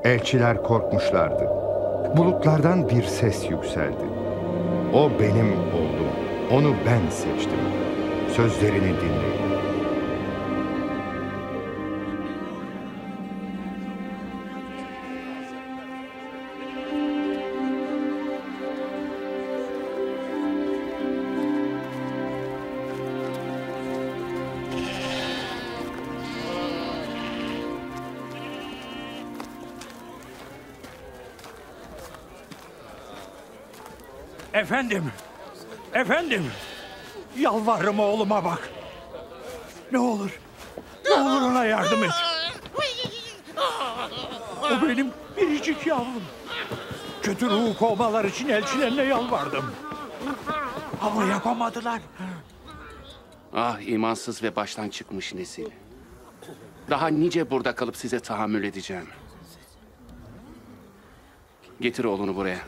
Elçiler korkmuşlardı. Bulutlardan bir ses yükseldi. O benim oğlum, onu ben seçtim. Sözlerini dinleyin. Efendim, yalvarırım oğluma bak. Ne olur ona yardım et. O benim biricik yavrum. Kötü ruhu kovmalar için elçilerine yalvardım. Ama yapamadılar. Ah imansız ve baştan çıkmış nesil. Daha nice burada kalıp size tahammül edeceğim. Getir oğlunu buraya.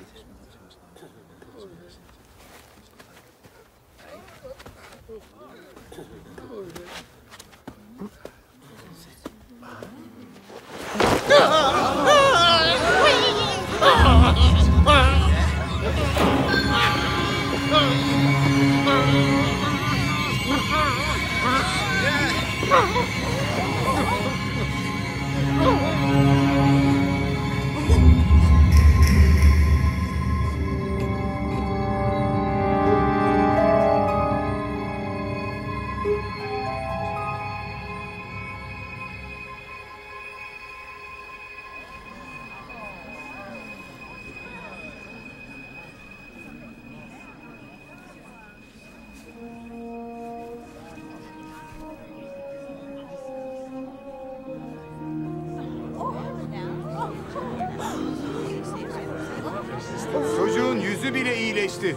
Çocuğun yüzü bile iyileşti.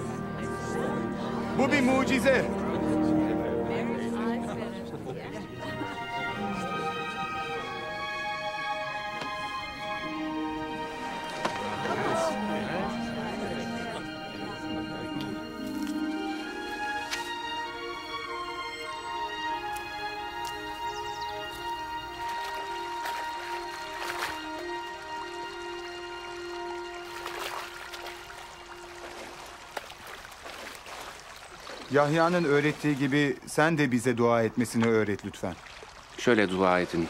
Bu bir mucize. Yahya'nın öğrettiği gibi sen de bize dua etmesini öğret lütfen. Şöyle dua edin.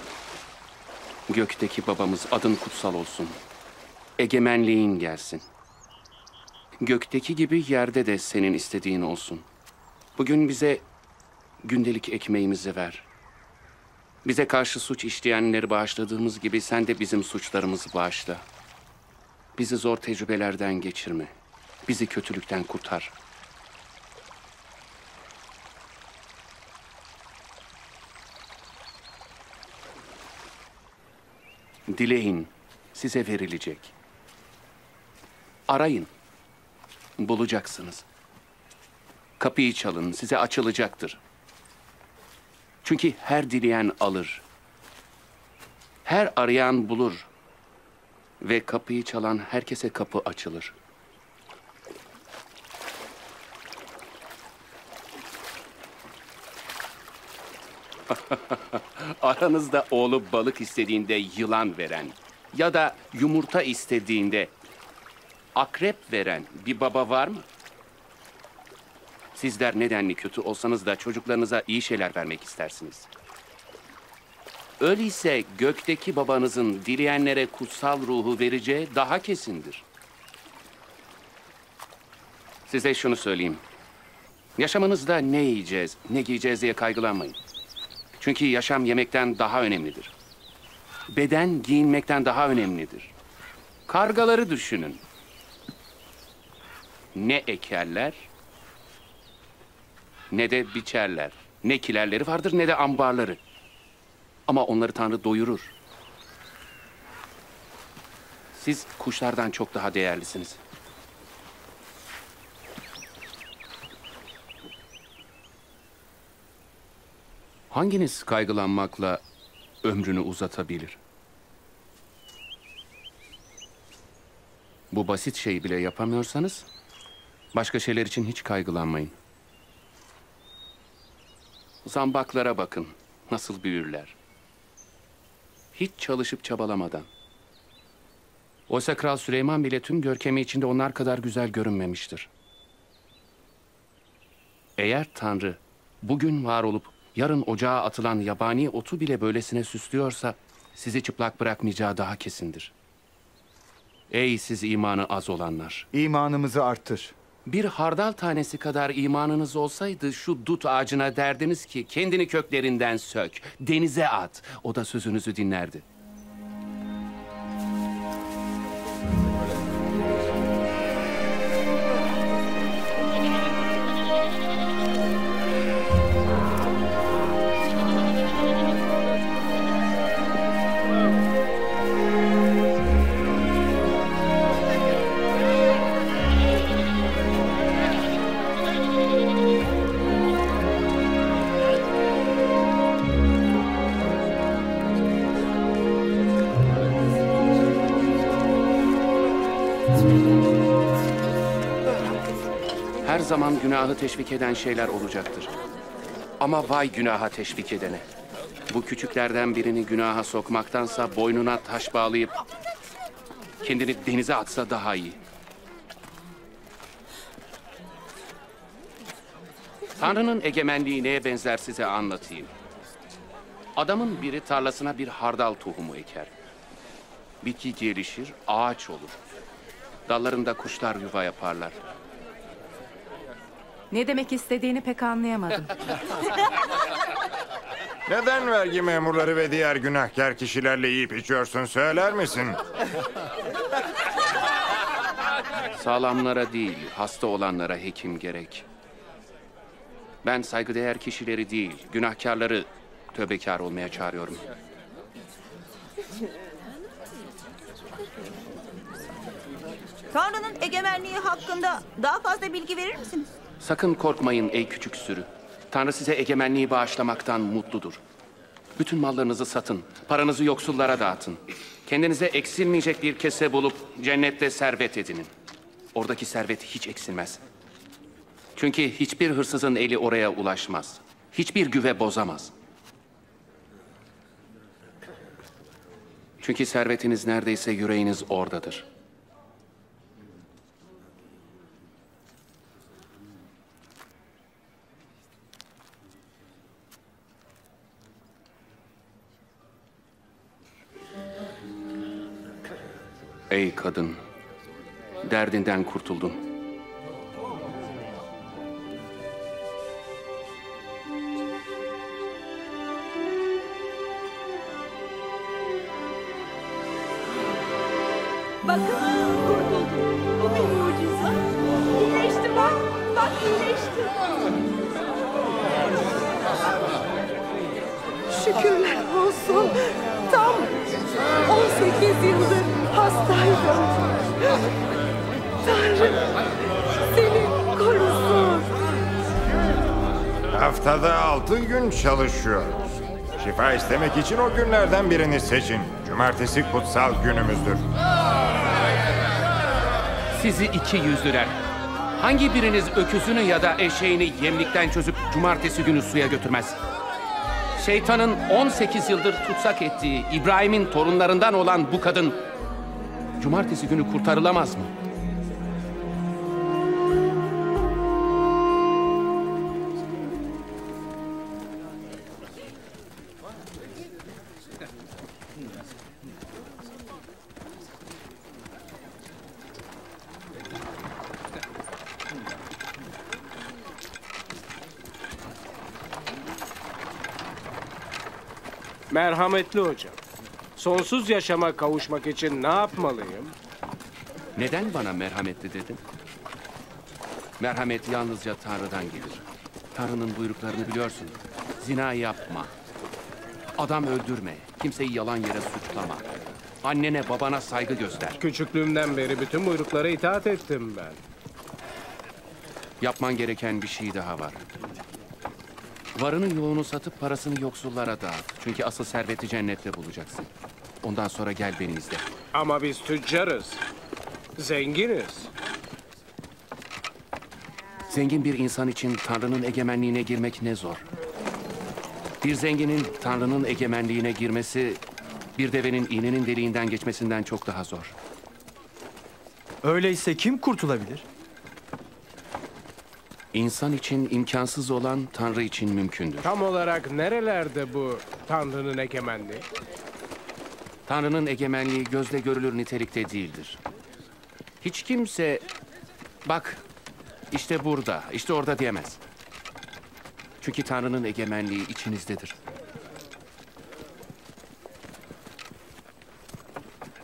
Gökteki babamız adın kutsal olsun. Egemenliğin gelsin. Gökteki gibi yerde de senin istediğin olsun. Bugün bize gündelik ekmeğimizi ver. Bize karşı suç işleyenleri bağışladığımız gibi sen de bizim suçlarımızı bağışla. Bizi zor tecrübelerden geçirme. Bizi kötülükten kurtar. Dileyin, size verilecek. Arayın, bulacaksınız. Kapıyı çalın, size açılacaktır. Çünkü her dileyen alır. Her arayan bulur. Ve kapıyı çalan herkese kapı açılır. Aranızda oğlu balık istediğinde yılan veren ya da yumurta istediğinde akrep veren bir baba var mı? Sizler nedenli kötü olsanız da çocuklarınıza iyi şeyler vermek istersiniz. Öyleyse gökteki babanızın dileyenlere kutsal ruhu vereceği daha kesindir. Size şunu söyleyeyim. Yaşamınızda ne yiyeceğiz, ne giyeceğiz diye kaygılanmayın. Çünkü yaşam yemekten daha önemlidir. Beden giyinmekten daha önemlidir. Kargaları düşünün. Ne ekerler, ne de biçerler. Ne kilerleri vardır, ne de ambarları. Ama onları Tanrı doyurur. Siz kuşlardan çok daha değerlisiniz. Hanginiz kaygılanmakla ömrünü uzatabilir? Bu basit şeyi bile yapamıyorsanız, başka şeyler için hiç kaygılanmayın. Zambaklara bakın, nasıl büyürler. Hiç çalışıp çabalamadan. Oysa Kral Süleyman bile tüm görkemi içinde onlar kadar güzel görünmemiştir. Eğer Tanrı bugün var olup yarın ocağa atılan yabani otu bile böylesine süslüyorsa, sizi çıplak bırakmayacağı daha kesindir. Ey siz imanı az olanlar! İmanımızı arttır. Bir hardal tanesi kadar imanınız olsaydı şu dut ağacına derdiniz ki kendini köklerinden sök, denize at. O da sözünüzü dinlerdi. Her zaman günahı teşvik eden şeyler olacaktır. Ama vay günaha teşvik edene. Bu küçüklerden birini günaha sokmaktansa boynuna taş bağlayıp kendini denize atsa daha iyi. Tanrı'nın egemenliği neye benzer size anlatayım. Adamın biri tarlasına bir hardal tohumu eker. Bitki gelişir, ağaç olur. Dallarında kuşlar yuva yaparlar. Ne demek istediğini pek anlayamadım. Neden vergi memurları ve diğer günahkar kişilerle yiyip içiyorsun söyler misin? Sağlamlara değil, hasta olanlara hekim gerek. Ben saygıdeğer kişileri değil, günahkarları tövbekar olmaya çağırıyorum. Tanrı'nın egemenliği hakkında daha fazla bilgi verir misiniz? Sakın korkmayın ey küçük sürü. Tanrı size egemenliği bağışlamaktan mutludur. Bütün mallarınızı satın, paranızı yoksullara dağıtın. Kendinize eksilmeyecek bir kese bulup cennette servet edinin. Oradaki servet hiç eksilmez. Çünkü hiçbir hırsızın eli oraya ulaşmaz. Hiçbir güve bozamaz. Çünkü servetiniz neredeyse yüreğiniz oradadır. Ey kadın, derdinden kurtuldun. Bakın, kurtuldum. Bu bir mucize. İyileşti bak, bak iyileşti. Şükürler olsun. Tam 18 yıldır hastaydım. Tanrım seni korusun. Haftada 6 gün çalışıyoruz. Şifa istemek için o günlerden birini seçin. Cumartesi kutsal günümüzdür. Sizi iki yüzlüler. Hangi biriniz öküzünü ya da eşeğini yemlikten çözüp cumartesi günü suya götürmez? Şeytanın 18 yıldır tutsak ettiği İbrahim'in torunlarından olan bu kadın cumartesi günü kurtarılamaz mı? Merhametli hocam. Sonsuz yaşama kavuşmak için ne yapmalıyım? Neden bana merhametli dedin? Merhamet yalnızca Tanrı'dan gelir. Tanrı'nın buyruklarını biliyorsun. Zina yapma. Adam öldürme. Kimseyi yalan yere suçlama. Annene babana saygı göster. Küçüklüğümden beri bütün buyruklara itaat ettim ben. Yapman gereken bir şey daha var. Varını yoğunu satıp parasını yoksullara dağıt. Çünkü asıl serveti cennette bulacaksın. Ondan sonra gel beni izle. Ama biz tüccarız. Zenginiz. Zengin bir insan için Tanrı'nın egemenliğine girmek ne zor. Bir zenginin Tanrı'nın egemenliğine girmesi, bir devenin iğnenin deliğinden geçmesinden çok daha zor. Öyleyse kim kurtulabilir? İnsan için imkansız olan Tanrı için mümkündür. Tam olarak nerelerde bu Tanrı'nın egemenliği? Tanrı'nın egemenliği gözle görülür nitelikte değildir. Hiç kimse, bak işte burada, işte orada diyemez. Çünkü Tanrı'nın egemenliği içinizdedir.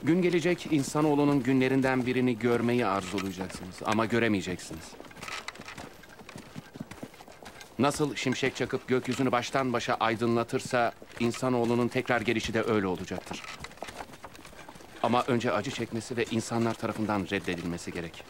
Gün gelecek insanoğlunun günlerinden birini görmeyi arzulayacaksınız ama göremeyeceksiniz. Nasıl şimşek çakıp gökyüzünü baştan başa aydınlatırsa insanoğlunun tekrar gelişi de öyle olacaktır. Ama önce acı çekmesi ve insanlar tarafından reddedilmesi gerek.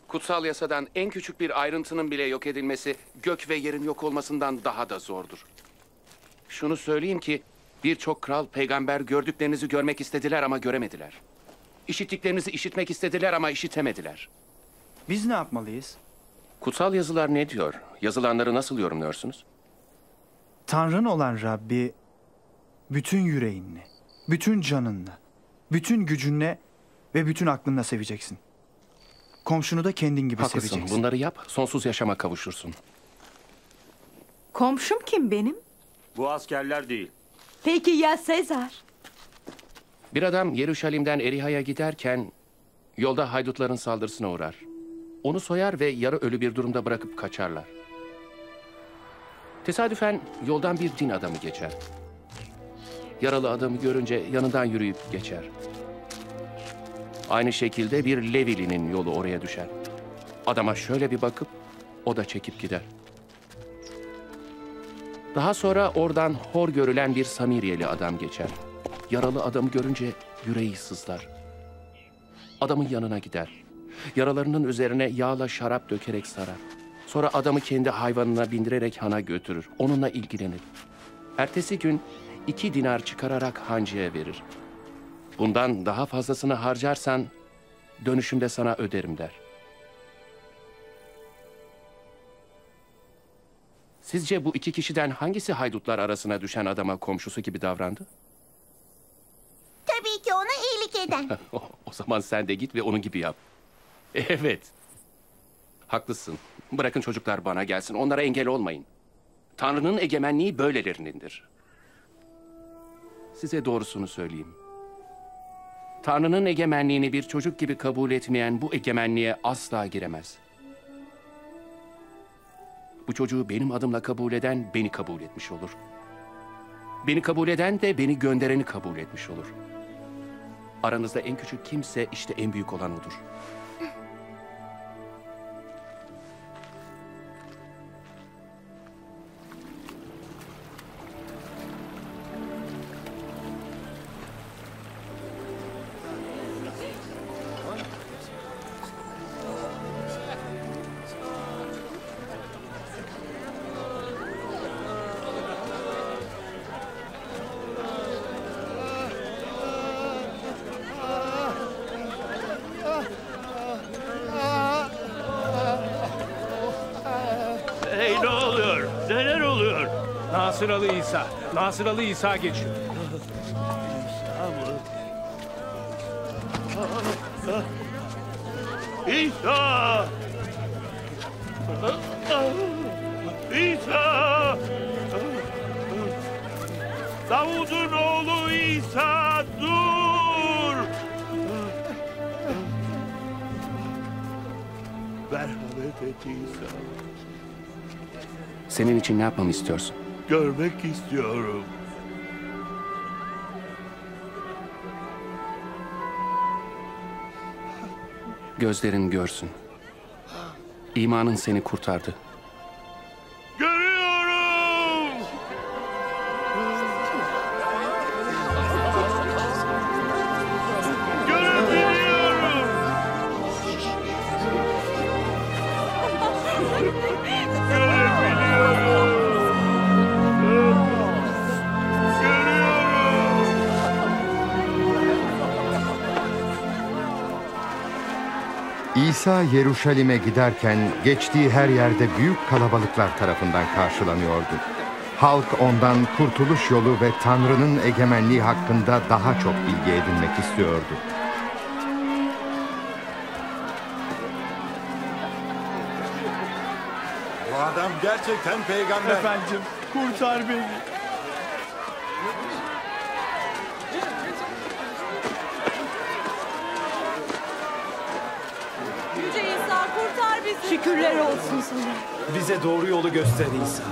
Kutsal yasadan en küçük bir ayrıntının bile yok edilmesi, gök ve yerin yok olmasından daha da zordur. Şunu söyleyeyim ki, birçok kral, peygamber gördüklerinizi görmek istediler ama göremediler. İşittiklerinizi işitmek istediler ama işitemediler. Biz ne yapmalıyız? Kutsal yazılar ne diyor? Yazılanları nasıl yorumluyorsunuz? Tanrın olan Rabbi bütün yüreğinle, bütün canınla, bütün gücünle ve bütün aklınla seveceksin. Komşunu da kendin gibi Haklısın. seveceksin. Bunları yap, sonsuz yaşama kavuşursun. Komşum kim benim? Bu askerler değil. Peki ya Sezar? Bir adam Yeruşalim'den Eriha'ya giderken yolda haydutların saldırısına uğrar. Onu soyar ve yarı ölü bir durumda bırakıp kaçarlar. Tesadüfen yoldan bir din adamı geçer. Yaralı adamı görünce yanından yürüyüp geçer. Aynı şekilde bir Levili'nin yolu oraya düşer. Adama şöyle bir bakıp o da çekip gider. Daha sonra oradan hor görülen bir Samiriyeli adam geçer. Yaralı adamı görünce yüreği sızlar. Adamın yanına gider. Yaralarının üzerine yağla şarap dökerek sarar. Sonra adamı kendi hayvanına bindirerek hana götürür. Onunla ilgilenir. Ertesi gün 2 dinar çıkararak hancıya verir. Bundan daha fazlasını harcarsan dönüşümde sana öderim der. Sizce bu 2 kişiden hangisi haydutlar arasına düşen adama komşusu gibi davrandı? Tabii ki ona iyilik eden. O zaman sen de git ve onun gibi yap. Evet. Haklısın. Bırakın çocuklar bana gelsin. Onlara engel olmayın. Tanrı'nın egemenliği böylelerinindir. Size doğrusunu söyleyeyim. Tanrı'nın egemenliğini bir çocuk gibi kabul etmeyen bu egemenliğe asla giremez. Bu çocuğu benim adımla kabul eden beni kabul etmiş olur. Beni kabul eden de beni göndereni kabul etmiş olur. Aranızda en küçük kimse işte en büyük olan odur. Hey ne oluyor? Neler oluyor? Nasıralı İsa. Nasıralı İsa geçiyor. İsa! İsa! Davud'un oğlu İsa, dur! Merhamet et İsa. Senin için ne yapmamı istiyorsun? Görmek istiyorum. Gözlerin görsün. İmanın seni kurtardı. Görüyorum! Görebiliyorum! İsa Yeruşalim'e giderken geçtiği her yerde büyük kalabalıklar tarafından karşılanıyordu. Halk ondan kurtuluş yolu ve Tanrı'nın egemenliği hakkında daha çok bilgi edinmek istiyordu. Bu adam gerçekten peygamber. Efendim, kurtar beni. Yüce İsa kurtar bizi. Şükürler olsun sana. Bize doğru yolu göster İsa.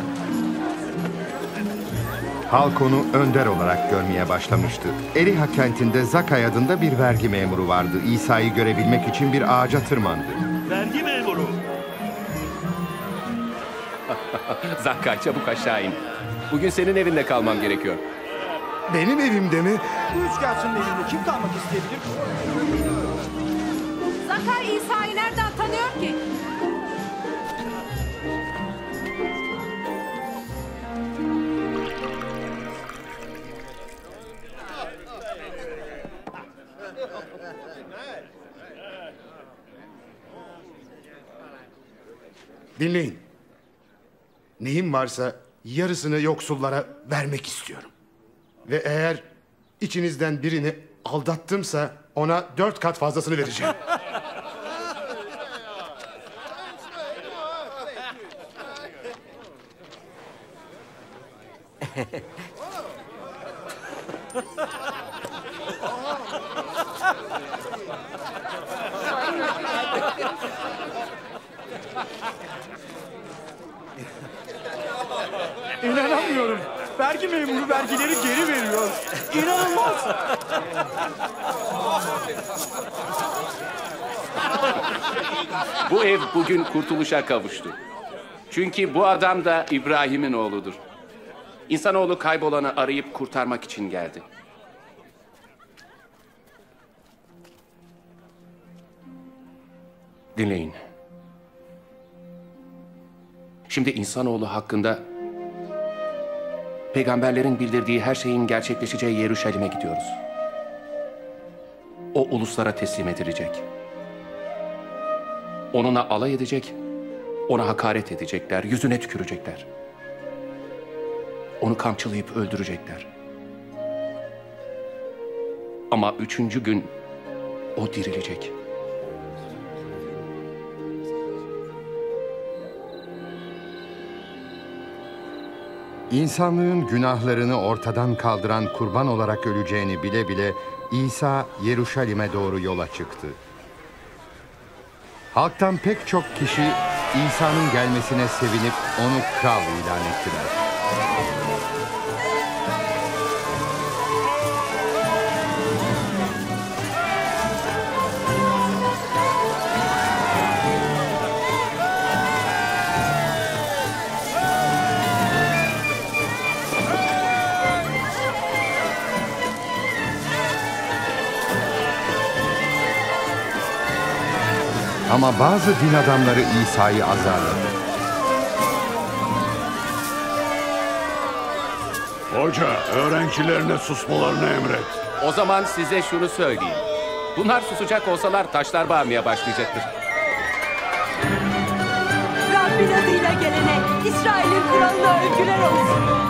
Halk onu önder olarak görmeye başlamıştı. Eriha kentinde Zakay adında bir vergi memuru vardı. İsa'yı görebilmek için bir ağaca tırmandı. Vergi memuru. Zakkay, çabuk aşağı in. Bugün senin evinde kalmam gerekiyor. Benim evimde mi? Bu üçkağıtçının evinde kim kalmak isteyebilir? Zakay İsa'yı nereden tanıyor ki? Dinleyin. Neyim varsa yarısını yoksullara vermek istiyorum. Ve eğer içinizden birini aldattımsa ona 4 kat fazlasını vereceğim. İnanamıyorum. Vergi memuru vergileri geri veriyor. İnanılmaz. Bu ev bugün kurtuluşa kavuştu. Çünkü bu adam da İbrahim'in oğludur. İnsanoğlu kaybolanı arayıp kurtarmak için geldi. Dinleyin. Şimdi insanoğlu hakkında peygamberlerin bildirdiği her şeyin gerçekleşeceği Yeruşalim'e gidiyoruz. O uluslara teslim edilecek. Onunla alay edecek, ona hakaret edecekler, yüzüne tükürecekler. Onu kamçılayıp öldürecekler. Ama 3. gün o dirilecek. İnsanlığın günahlarını ortadan kaldıran kurban olarak öleceğini bile bile İsa Yeruşalim'e doğru yola çıktı. Halktan pek çok kişi İsa'nın gelmesine sevinip onu kral ilan ettiler. Ama bazı din adamları İsa'yı azarladı. Hoca, öğrencilerine susmalarını emret. O zaman size şunu söyleyeyim. Bunlar susacak olsalar taşlar bağırmaya başlayacaktır. Rabbin adıyla gelene İsrail'in kralına övgüler olsun.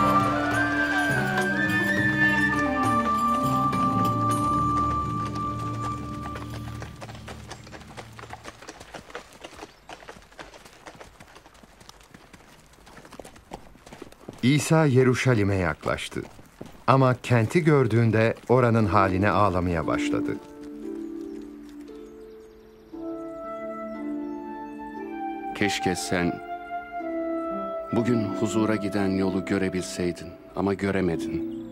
İsa Yeruşalim'e yaklaştı. Ama kenti gördüğünde oranın haline ağlamaya başladı. Keşke sen bugün huzura giden yolu görebilseydin ama göremedin.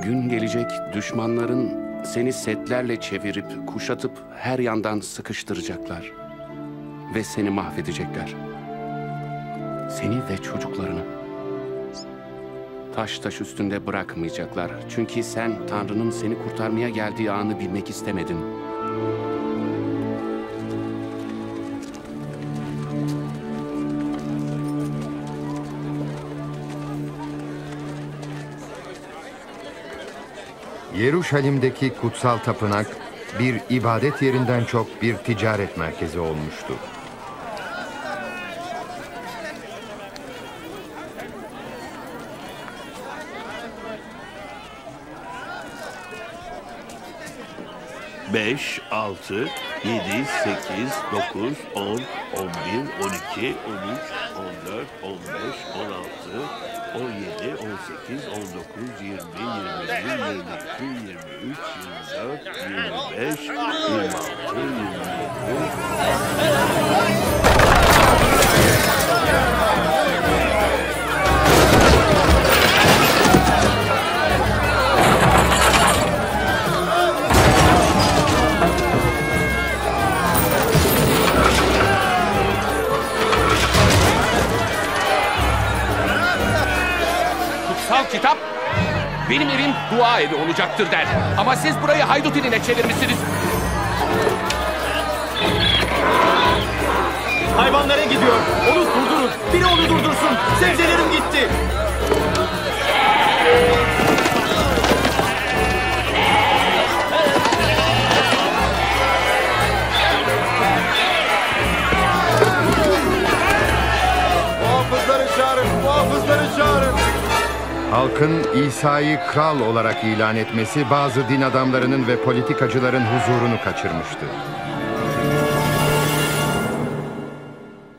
Gün gelecek düşmanların seni setlerle çevirip kuşatıp her yandan sıkıştıracaklar ve seni mahvedecekler. Seni ve çocuklarını. Taş taş üstünde bırakmayacaklar. Çünkü sen Tanrı'nın seni kurtarmaya geldiği anı bilmek istemedin. Yeruşalim'deki kutsal tapınak bir ibadet yerinden çok bir ticaret merkezi olmuştu. Beş, 6, 7, 8, 9, 10, 11, 12, 13, 14, 15, 16, 17, 18, 19, 20, 21, 22, 23, 24, 25, 26, 27... Kutsal kitap, benim evim dua evi olacaktır der. Ama siz burayı haydut eline çevirmişsiniz. Hayvanlara gidiyor. Onu durdurun. Biri onu durdursun. Sebzelerim gitti. Muhafızları çağırın, muhafızları çağırın. Halkın İsa'yı kral olarak ilan etmesi bazı din adamlarının ve politikacıların huzurunu kaçırmıştı.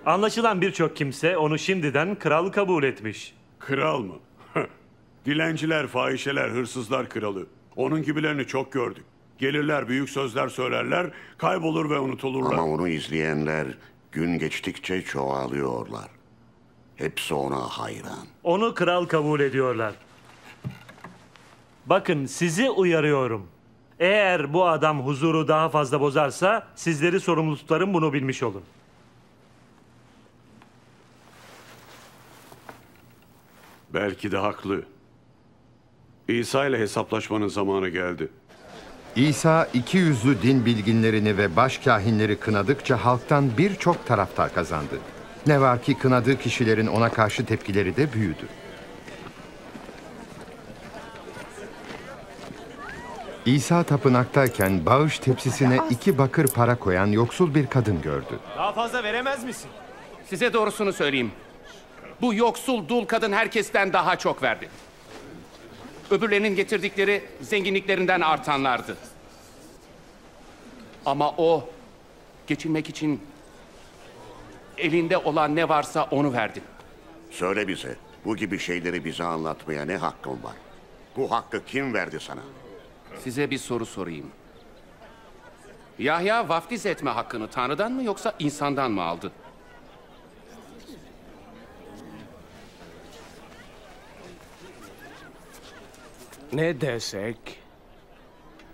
Anlaşılan birçok kimse onu şimdiden kral kabul etmiş. Kral mı? Dilenciler, fahişeler, hırsızlar kralı. Onun gibilerini çok gördük. Gelirler, büyük sözler söylerler, kaybolur ve unutulurlar. Ama onu izleyenler gün geçtikçe çoğalıyorlar. Hepsi ona hayran. Onu kral kabul ediyorlar. Bakın sizi uyarıyorum. Eğer bu adam huzuru daha fazla bozarsa sizleri sorumlu tutarım, bunu bilmiş olun. Belki de haklı. İsa ile hesaplaşmanın zamanı geldi. İsa ikiyüzlü din bilginlerini ve başkâhinleri kınadıkça halktan birçok taraftar kazandı. Ne var ki kınadığı kişilerin ona karşı tepkileri de büyüdü. İsa tapınaktayken bağış tepsisine 2 bakır para koyan yoksul bir kadın gördü. Daha fazla veremez misin? Size doğrusunu söyleyeyim. Bu yoksul dul kadın herkesten daha çok verdi. Öbürlerinin getirdikleri zenginliklerinden artanlardı. Ama o geçinmek için elinde olan ne varsa onu verdi. Söyle bize, bu gibi şeyleri bize anlatmaya ne hakkın var? Bu hakkı kim verdi sana? Size bir soru sorayım. Yahya vaftiz etme hakkını Tanrı'dan mı yoksa insandan mı aldı? Ne desek?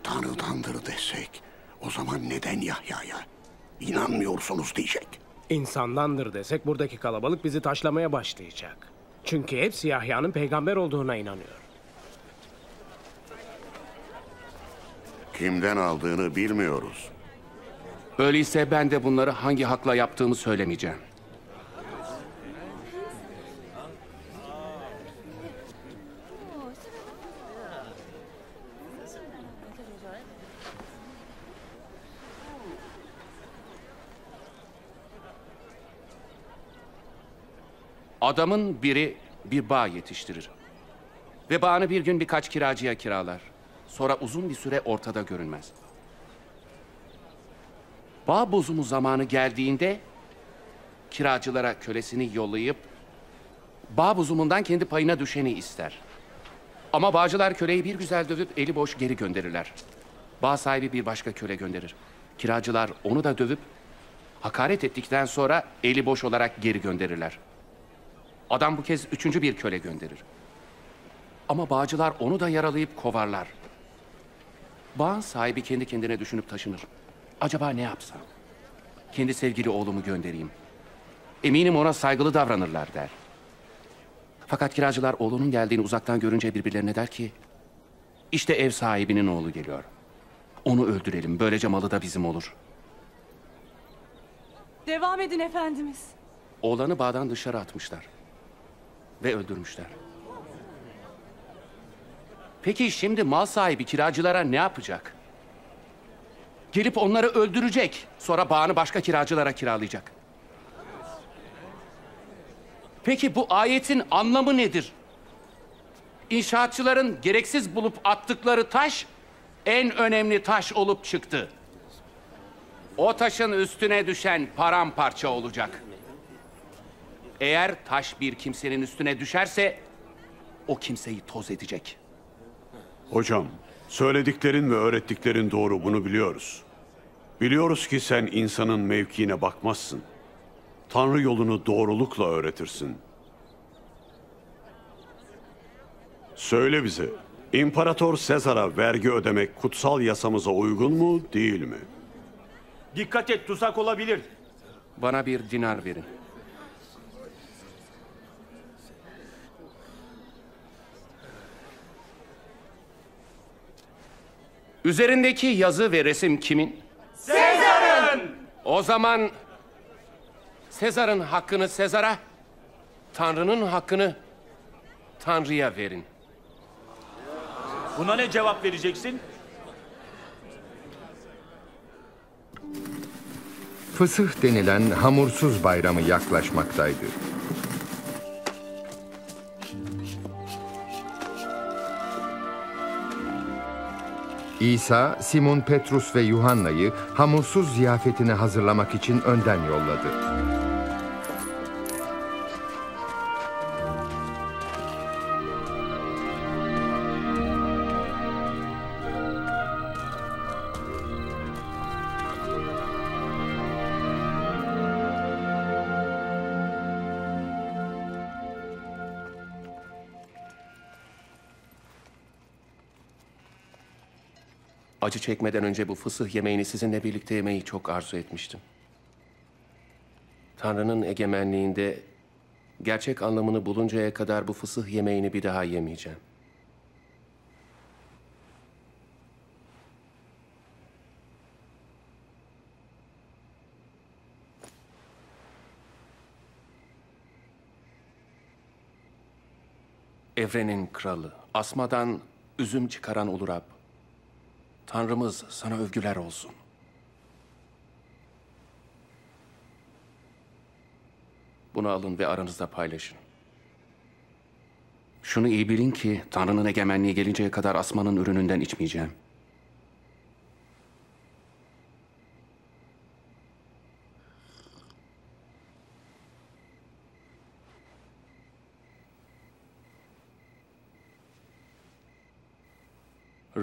Tanrı'dandır desek, o zaman neden Yahya'ya inanmıyorsunuz diyecek. İnsandandır desek buradaki kalabalık bizi taşlamaya başlayacak. Çünkü hepsi Yahya'nın peygamber olduğuna inanıyor. Kimden aldığını bilmiyoruz. Öyleyse ben de bunları hangi hakla yaptığımı söylemeyeceğim. Adamın biri bir bağ yetiştirir. Ve bağını bir gün birkaç kiracıya kiralar. Sonra uzun bir süre ortada görünmez. Bağ bozumu zamanı geldiğinde kiracılara kölesini yollayıp bağ bozumundan kendi payına düşeni ister. Ama bağcılar köleyi bir güzel dövüp eli boş geri gönderirler. Bağ sahibi bir başka köle gönderir. Kiracılar onu da dövüp hakaret ettikten sonra eli boş olarak geri gönderirler. Adam bu kez üçüncü bir köle gönderir. Ama bağcılar onu da yaralayıp kovarlar. Bağın sahibi kendi kendine düşünüp taşınır. Acaba ne yapsam? Kendi sevgili oğlumu göndereyim. Eminim ona saygılı davranırlar der. Fakat kiracılar oğlunun geldiğini uzaktan görünce birbirlerine der ki, İşte ev sahibinin oğlu geliyor. Onu öldürelim, böylece malı da bizim olur. Devam edin efendimiz. Oğlanı bağdan dışarı atmışlar. Ve öldürmüşler. Peki şimdi mal sahibi kiracılara ne yapacak? Gelip onları öldürecek. Sonra bağını başka kiracılara kiralayacak. Peki bu ayetin anlamı nedir? İnşaatçıların gereksiz bulup attıkları taş en önemli taş olup çıktı. O taşın üstüne düşen paramparça olacak. Eğer taş bir kimsenin üstüne düşerse o kimseyi toz edecek. Hocam, söylediklerin ve öğrettiklerin doğru, bunu biliyoruz. Biliyoruz ki sen insanın mevkiine bakmazsın. Tanrı yolunu doğrulukla öğretirsin. Söyle bize, İmparator Sezar'a vergi ödemek kutsal yasamıza uygun mu, değil mi? Dikkat et, tuzak olabilir. Bana bir dinar verin. Üzerindeki yazı ve resim kimin? Sezar'ın! O zaman Sezar'ın hakkını Sezar'a, Tanrı'nın hakkını Tanrı'ya verin. Buna ne cevap vereceksin? Fısıh denilen hamursuz bayramı yaklaşmaktaydı. İsa, Simon Petrus ve Yuhanna'yı hamursuz ziyafetini hazırlamak için önden yolladı. Acı çekmeden önce bu fısıh yemeğini sizinle birlikte yemeyi çok arzu etmiştim. Tanrı'nın egemenliğinde gerçek anlamını buluncaya kadar bu fısıh yemeğini bir daha yemeyeceğim. Evrenin kralı, asmadan üzüm çıkaran ulu Rab, Tanrımız sana övgüler olsun. Bunu alın ve aranızda paylaşın. Şunu iyi bilin ki Tanrı'nın egemenliği gelinceye kadar asmanın ürününden içmeyeceğim.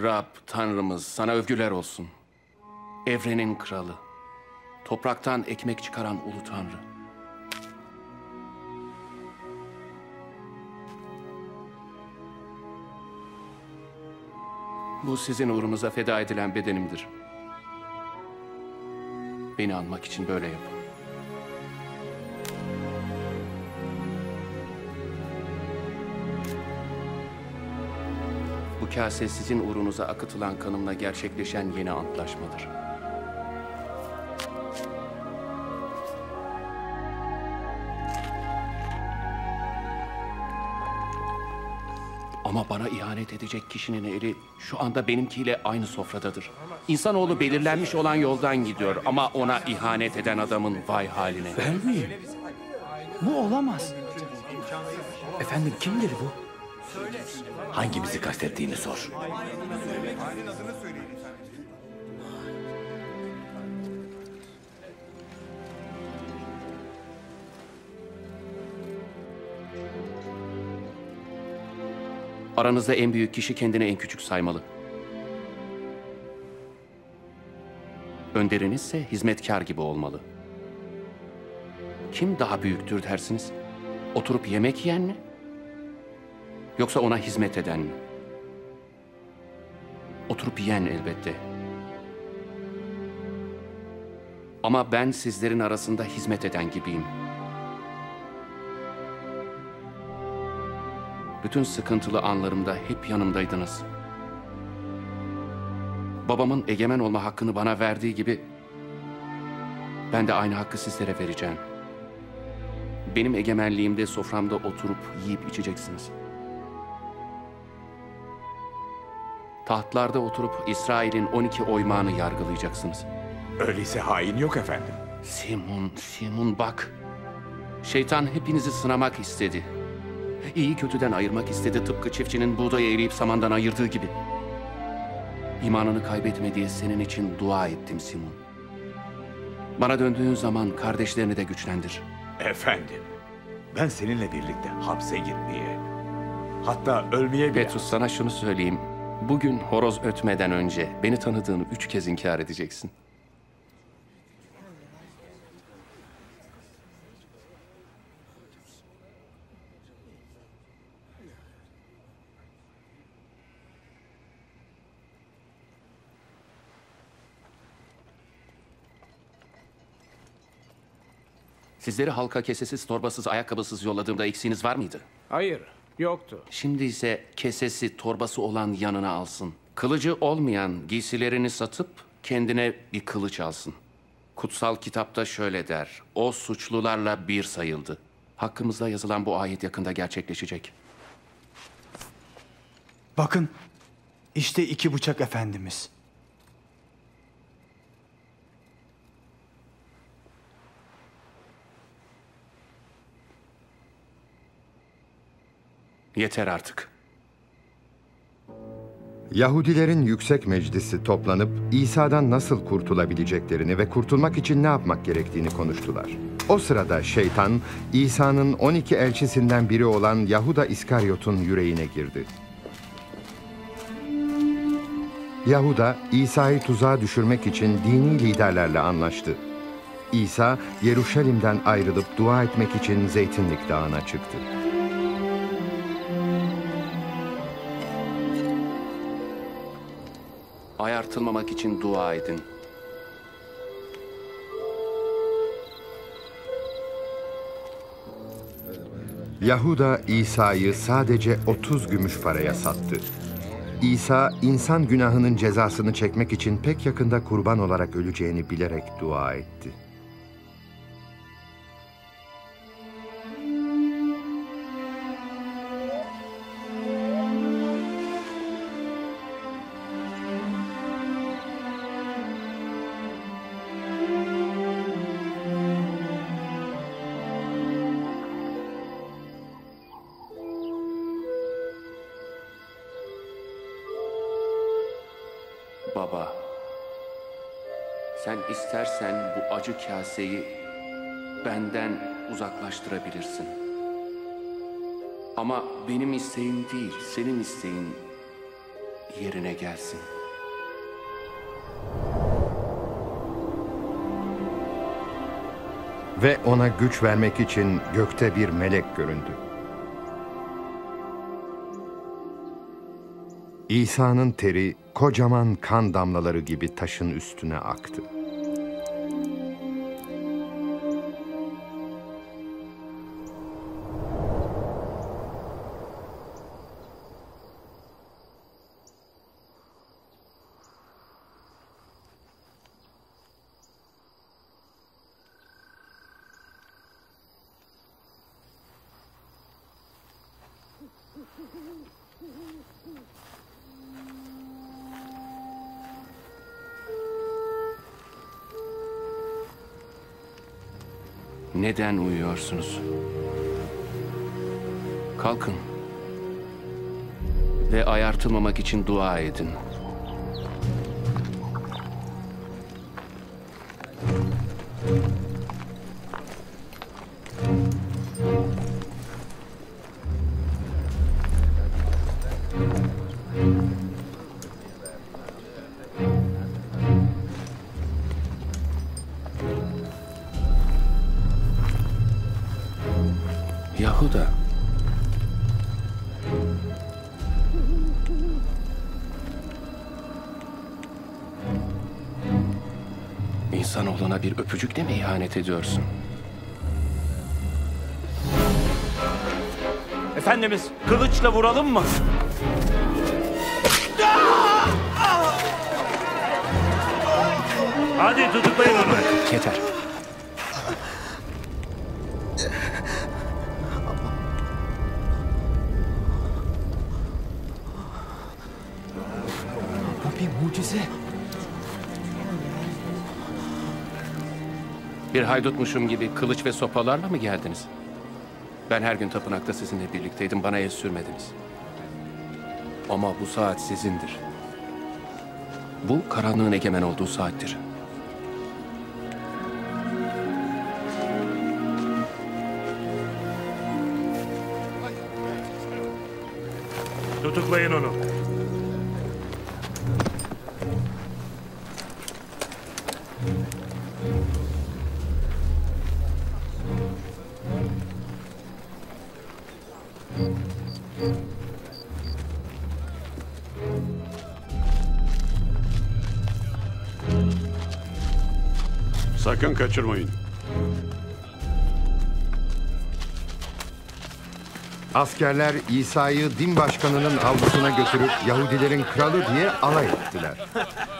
Rab, Tanrımız sana övgüler olsun. Evrenin kralı, topraktan ekmek çıkaran ulu Tanrı. Bu sizin uğrunuza feda edilen bedenimdir. Beni anmak için böyle yapın. Bu kase sizin uğrunuza akıtılan kanımla gerçekleşen yeni antlaşmadır. Ama bana ihanet edecek kişinin eli şu anda benimkiyle aynı sofradadır. İnsanoğlu belirlenmiş olan yoldan gidiyor ama ona ihanet eden adamın vay haline. Ben miyim? Bu olamaz. Efendim kimdir bu? Hangimizi kastettiğini sor. Aranızda en büyük kişi kendini en küçük saymalı. Önderiniz ise hizmetkar gibi olmalı. Kim daha büyüktür dersiniz? Oturup yemek yiyen mi? Yoksa ona hizmet eden mi? Oturup yiyen elbette. Ama ben sizlerin arasında hizmet eden gibiyim. Bütün sıkıntılı anlarımda hep yanımdaydınız. Babamın egemen olma hakkını bana verdiği gibi ben de aynı hakkı sizlere vereceğim. Benim egemenliğimde soframda oturup yiyip içeceksiniz. Tahtlarda oturup İsrail'in 12 oymağını yargılayacaksınız. Öyleyse hain yok efendim. Simon bak. Şeytan hepinizi sınamak istedi. İyi kötüden ayırmak istedi, tıpkı çiftçinin buğdayı eleyip samandan ayırdığı gibi. İmanını kaybetme diye senin için dua ettim Simon. Bana döndüğün zaman kardeşlerini de güçlendir. Efendim, ben seninle birlikte hapse girmeye, hatta ölmeye bile... Petrus, sana şunu söyleyeyim. Bugün horoz ötmeden önce beni tanıdığını 3 kez inkar edeceksin. Sizleri halka kesesiz, torbasız, ayakkabısız yolladığımda eksiğiniz var mıydı? Hayır, yoktu. Şimdi ise kesesi, torbası olan yanına alsın. Kılıcı olmayan giysilerini satıp kendine bir kılıç alsın. Kutsal kitapta şöyle der: o suçlularla bir sayıldı. Hakkımızda yazılan bu ayet yakında gerçekleşecek. Bakın, işte 2 bıçak efendimiz. Yeter artık. Yahudilerin yüksek meclisi toplanıp İsa'dan nasıl kurtulabileceklerini ve kurtulmak için ne yapmak gerektiğini konuştular. O sırada şeytan, İsa'nın 12 elçisinden biri olan Yahuda İskaryot'un yüreğine girdi. Yahuda, İsa'yı tuzağa düşürmek için dini liderlerle anlaştı. İsa, Yeruşalim'den ayrılıp dua etmek için Zeytinlik Dağı'na çıktı. Ayartılmamak için dua edin. Yahuda İsa'yı sadece 30 gümüş paraya sattı. İsa, insan günahının cezasını çekmek için pek yakında kurban olarak öleceğini bilerek dua etti. Baba, sen istersen bu acı kaseyi benden uzaklaştırabilirsin. Ama benim isteğim değil, senin isteğin yerine gelsin. Ve ona güç vermek için gökte bir melek göründü. İsa'nın teri kocaman kan damlaları gibi taşın üstüne aktı. Neden uyuyorsunuz? Kalkın ve ayartılmamak için dua edin. Yahuda. İnsanoğluna bir öpücükle mi ihanet ediyorsun? Efendimiz, kılıçla vuralım mı? Hadi tutuklayın onu. Yeter. Bu bir mucize. Bir haydutmuşum gibi kılıç ve sopalarla mı geldiniz? Ben her gün tapınakta sizinle birlikteydim, bana el sürmediniz. Ama bu saat sizindir. Bu karanlığın egemen olduğu saattir. Tutuklayın onu. Sakın kaçırmayın. Askerler İsa'yı din başkanının avlusuna götürüp Yahudilerin kralı diye alay ettiler.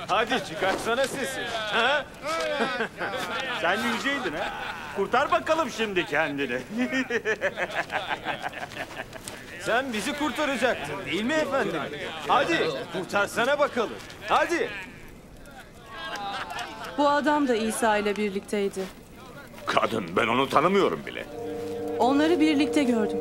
Hadi çıkarsana sesi. Ha? Sen yüceydin ha? Kurtar bakalım şimdi kendini. Sen bizi kurtaracaktın değil mi efendim? Hadi kurtarsana bakalım. Hadi. Bu adam da İsa ile birlikteydi. Kadın, ben onu tanımıyorum bile. Onları birlikte gördüm.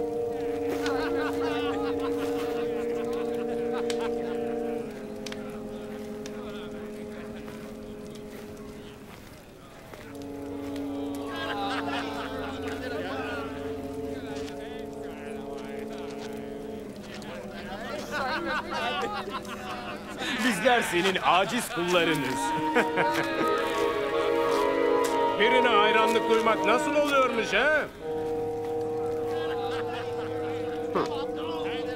Bizler senin aciz kullarınız. Birine hayranlık duymak nasıl oluyormuş ha?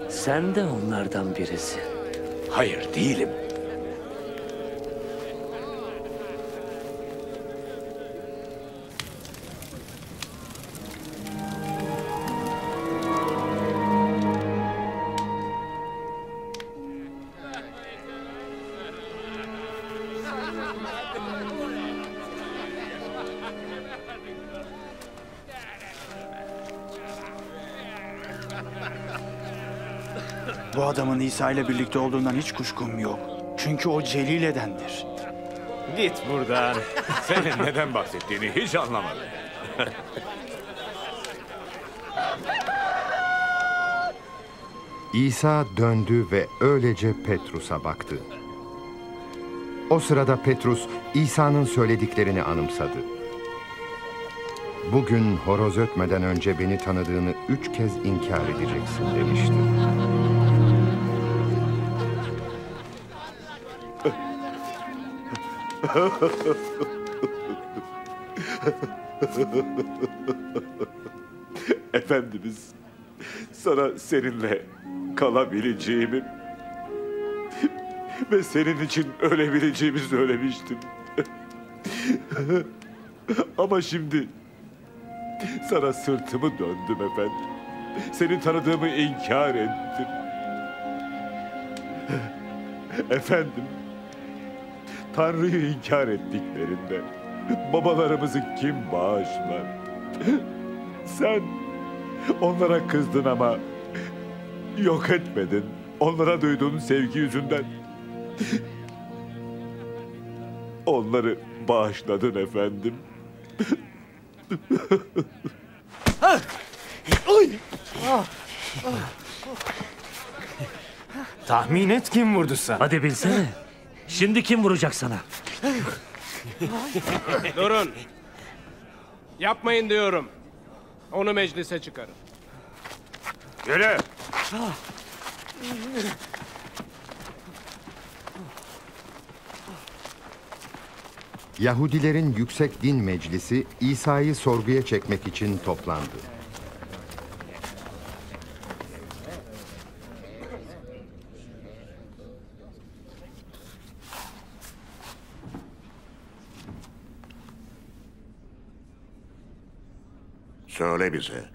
Sen de onlardan birisin. Hayır, değilim. Bu adamın İsa ile birlikte olduğundan hiç kuşkum yok. Çünkü o Celile'dendir. Git buradan. Senin neden bahsettiğini hiç anlamadım. İsa döndü ve öylece Petrus'a baktı. O sırada Petrus İsa'nın söylediklerini anımsadı. Bugün horoz ötmeden önce beni tanıdığını 3 kez inkar edeceksin demişti. Efendimiz, sana seninle kalabileceğimi ve senin için ölebileceğimi söylemiştim. Ama şimdi sana sırtımı döndüm efendim. Seni tanıdığımı inkar ettim. Efendim, Tanrı'yı inkar ettiklerinde babalarımızı kim bağışlar? Sen onlara kızdın ama yok etmedin. Onlara duyduğun sevgi yüzünden onları bağışladın efendim. Tahmin et kim vurdu sana? Hadi bilsene. Şimdi kim vuracak sana? Durun. Yapmayın diyorum. Onu meclise çıkarın. Yürü. Yahudilerin yüksek din meclisi İsa'yı sorguya çekmek için toplandı. Söyle bize.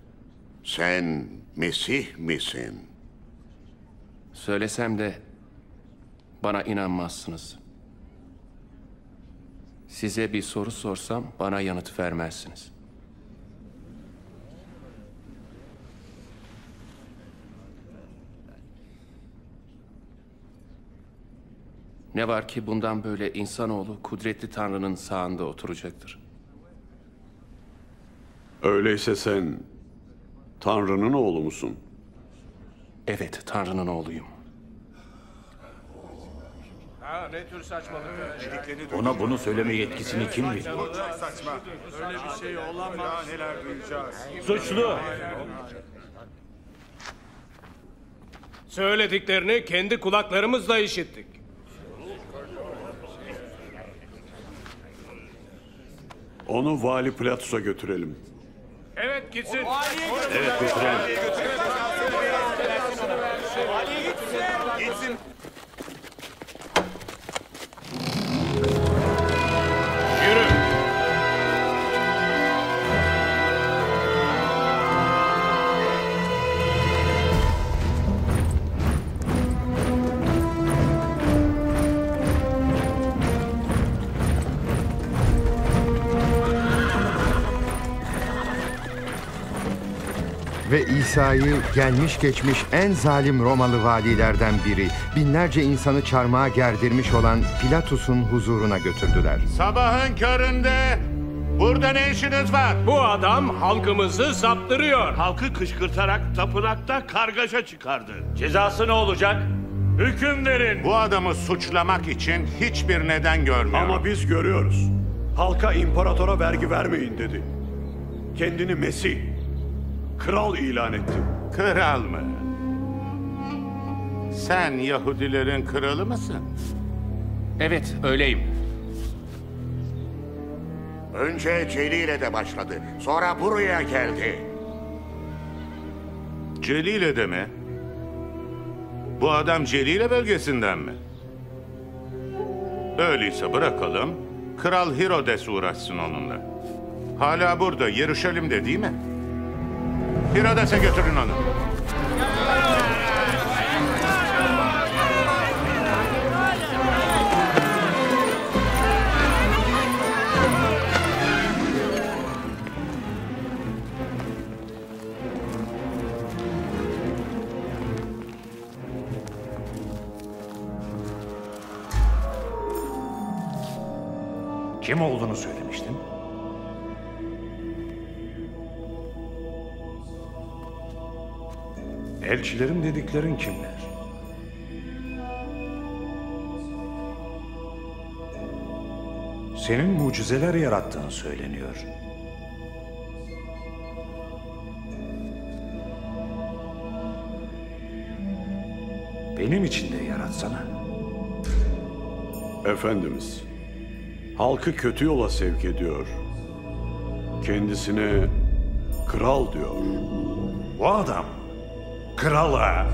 Sen Mesih misin? Söylesem de bana inanmazsınız. Size bir soru sorsam bana yanıt vermezsiniz. Ne var ki bundan böyle insanoğlu kudretli Tanrı'nın sağında oturacaktır. Öyleyse sen Tanrı'nın oğlu musun? Evet, Tanrı'nın oğluyum. Ne tür saçmalık? Ona bunu söyleme yetkisini kim veriyor? Çok saçma. Öyle bir şey olamaz. Daha neler duyacağız. Suçlu! Söylediklerini kendi kulaklarımızla işittik. Onu Vali Pilatus'a götürelim. Evet gitsin. Evet götürelim. Gitsin. Ve İsa'yı gelmiş geçmiş en zalim Romalı valilerden biri, binlerce insanı çarmıha gerdirmiş olan Pilatus'un huzuruna götürdüler. Sabahın köründe burada ne işiniz var? Bu adam halkımızı saptırıyor. Halkı kışkırtarak tapınakta kargaşa çıkardı. Cezası ne olacak? Hüküm verin. Bu adamı suçlamak için hiçbir neden görmüyorum. Ama biz görüyoruz. Halka imparatora vergi vermeyin dedi. Kendini Mesih, kral ilan etti. Kral mı? Sen Yahudilerin kralı mısın? Evet, öyleyim. Önce Celile'de başladı. Sonra buraya geldi. Celile'de mi? Bu adam Celile bölgesinden mi? Öyleyse bırakalım. Kral Herodes uğraşsın onunla. Hala burada, Yeruşalim'de değil mi? Herodes'e götürün onu. Kim olduğunu söylemiştin? Elçilerim dediklerin kimler? Senin mucizeler yarattığın söyleniyor. Benim için de yaratsana. Efendimiz, halkı kötü yola sevk ediyor. Kendisine kral diyor. Bu adam krala.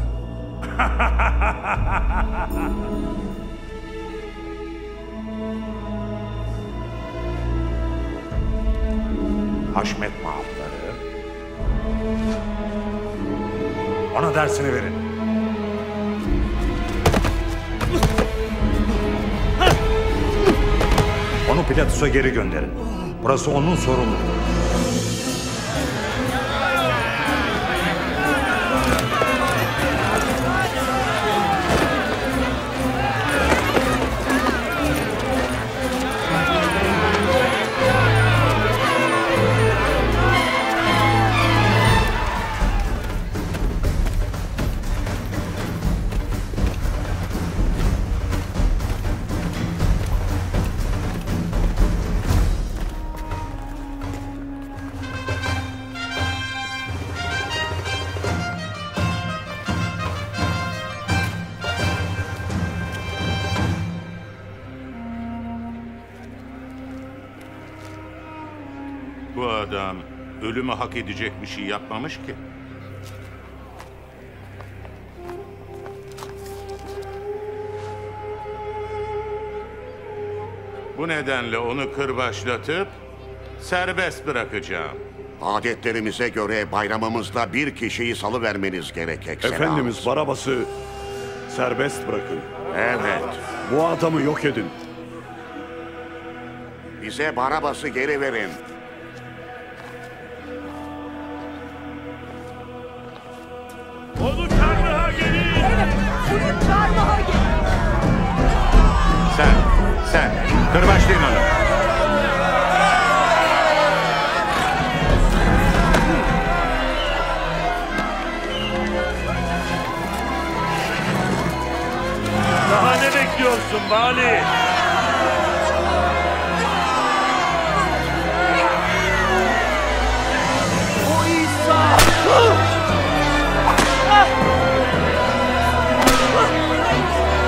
Haşmet mahapları. Ona dersini verin. Onu Pilatus'a geri gönderin. Burası onun sorumluluğu. Bu adam ölümü hak edecek bir şey yapmamış ki. Bu nedenle onu kırbaçlatıp serbest bırakacağım. Adetlerimize göre bayramımızda bir kişiyi salıvermeniz gerek Ekselam. Efendimiz Barabas'ı serbest bırakın. Evet. Bu adamı yok edin. Bize Barabas'ı geri verin. Onu çarmıha gelin! Evet, bunu çarmıha gelin! Sen, kırbaçlayın onu. Daha ne bekliyorsun Vali? O İsa!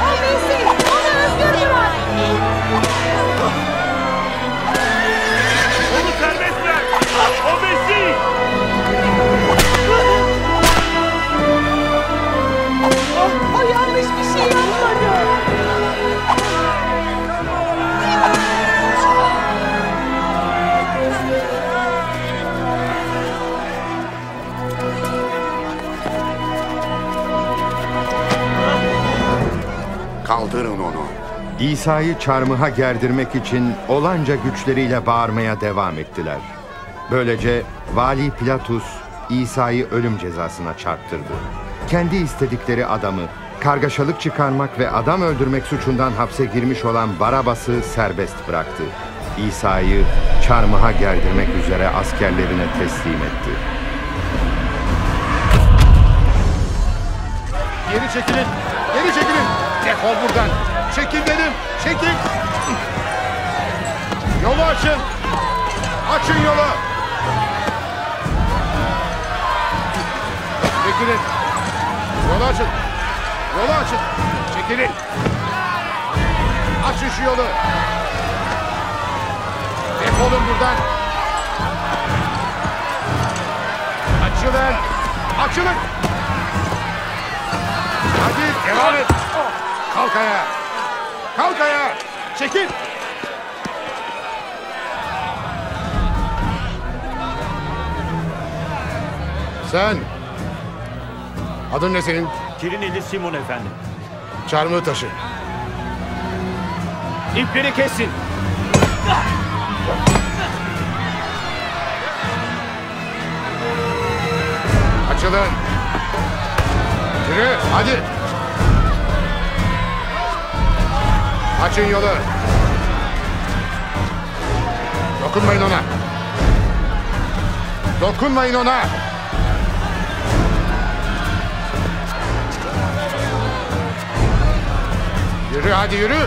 O Mesih! Onu özgür bırak! Onu serbest bırak! O Mesih! O yanlış bir şey yapmadı! Kaldırın onu. İsa'yı çarmıha gerdirmek için olanca güçleriyle bağırmaya devam ettiler. Böylece Vali Pilatus İsa'yı ölüm cezasına çarptırdı. Kendi istedikleri adamı kargaşalık çıkarmak ve adam öldürmek suçundan hapse girmiş olan Barabas'ı serbest bıraktı. İsa'yı çarmıha gerdirmek üzere askerlerine teslim etti. Geri çekilin. Geri çekilin. Defol buradan. Çekil dedim. Çekil. Yolu açın. Açın yolu. Çekilin. Yolu açın. Yolu açın. Çekilin. Açın şu yolu. Defolun buradan. Açılın. Açılın. Hadi devam et. Kalk ayağa. Kalk ayağa. Çekil. Sen. Adın ne senin? Kirineli Simon efendim. Çarmıhı taşı. İpleri kesin. Açılın. Yürü hadi. Açın yolu. Dokunmayın ona. Dokunmayın ona. Yürü hadi yürü.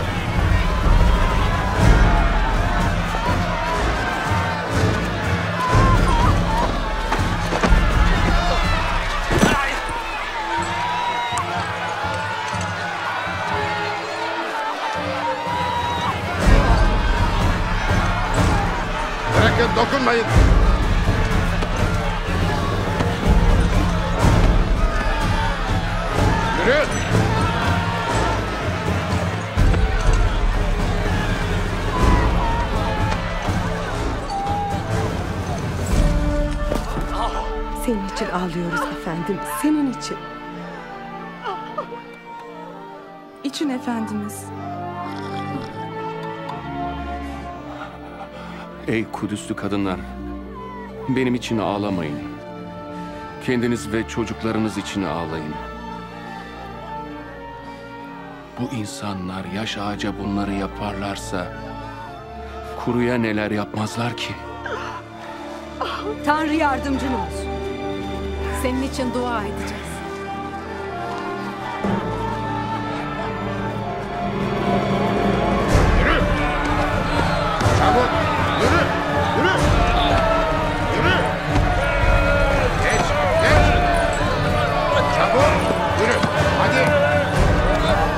Bırakın dokunmayın. Yürü. Senin için ağlıyoruz efendim, senin için. İçin Efendimiz. Ey Kudüslü kadınlar, benim için ağlamayın. Kendiniz ve çocuklarınız için ağlayın. Bu insanlar yaş ağaca bunları yaparlarsa, kuruya neler yapmazlar ki? Tanrı yardımcın olsun. Senin için dua edeceğiz. Çabuk. Yürü. Yürü. Yürü. Geç. Geç. Çabuk. Yürü. Hadi.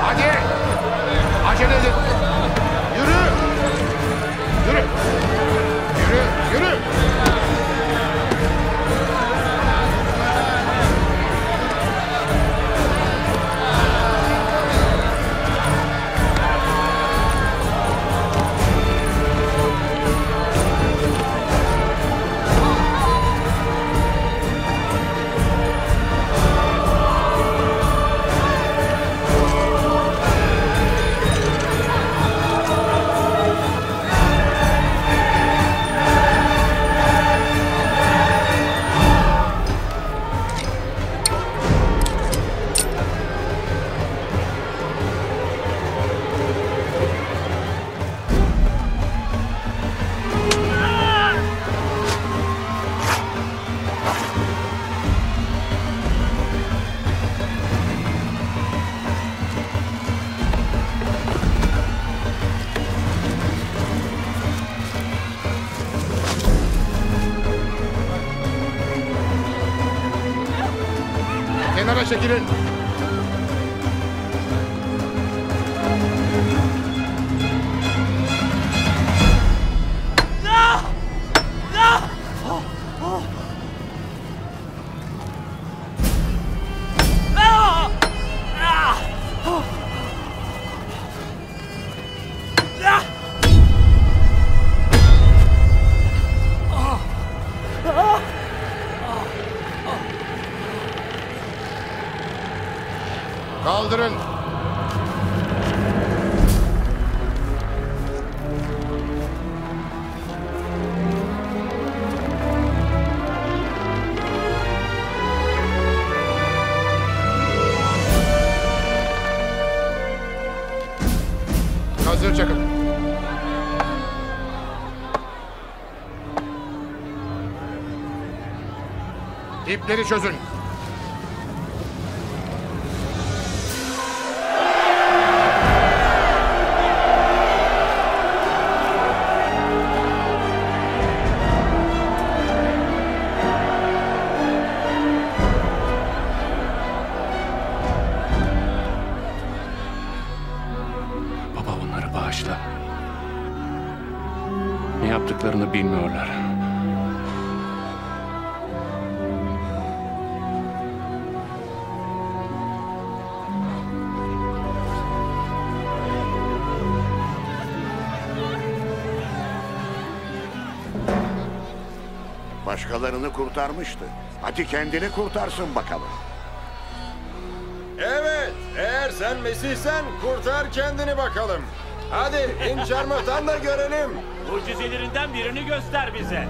Hadi. Acele edin. Yürü. Yürü. Yürü. Yürü. Kenara çekilin. Kaldırın. Hazır çakın. İpleri çözün. Baba onları bağışla. Ne yaptıklarını bilmiyorlar. Başkalarını kurtarmıştı. Hadi kendini kurtarsın bakalım. Evet, eğer sen Mesih'sen kurtar kendini bakalım. Hadi in çarmıhtan da görelim. Mucizelerinden birini göster bize.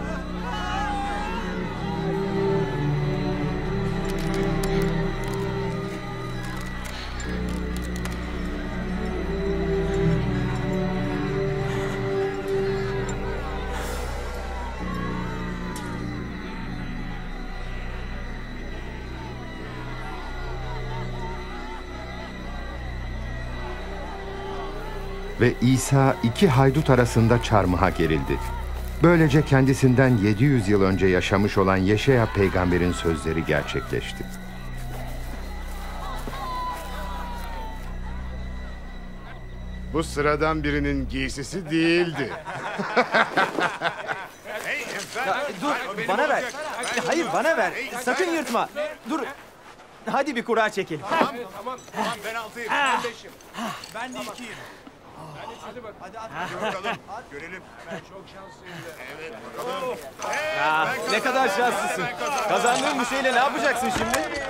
Ve İsa iki haydut arasında çarmıha gerildi. Böylece kendisinden 700 yıl önce yaşamış olan Yeşaya peygamberin sözleri gerçekleşti. Bu sıradan birinin giysisi değildi. Dur, bana ver. Hayır, bana ver. Sakın yırtma. Dur. Hadi bir kura çekelim. Tamam, ben 6'yım, ben 5'im. Ben de 2'yim. Hadi bakalım, görelim. Ben çok şanslıyım. Evet, bakalım. Ne kadar şanslısın. Kazandığın bir şeyle ne yapacaksın şimdi?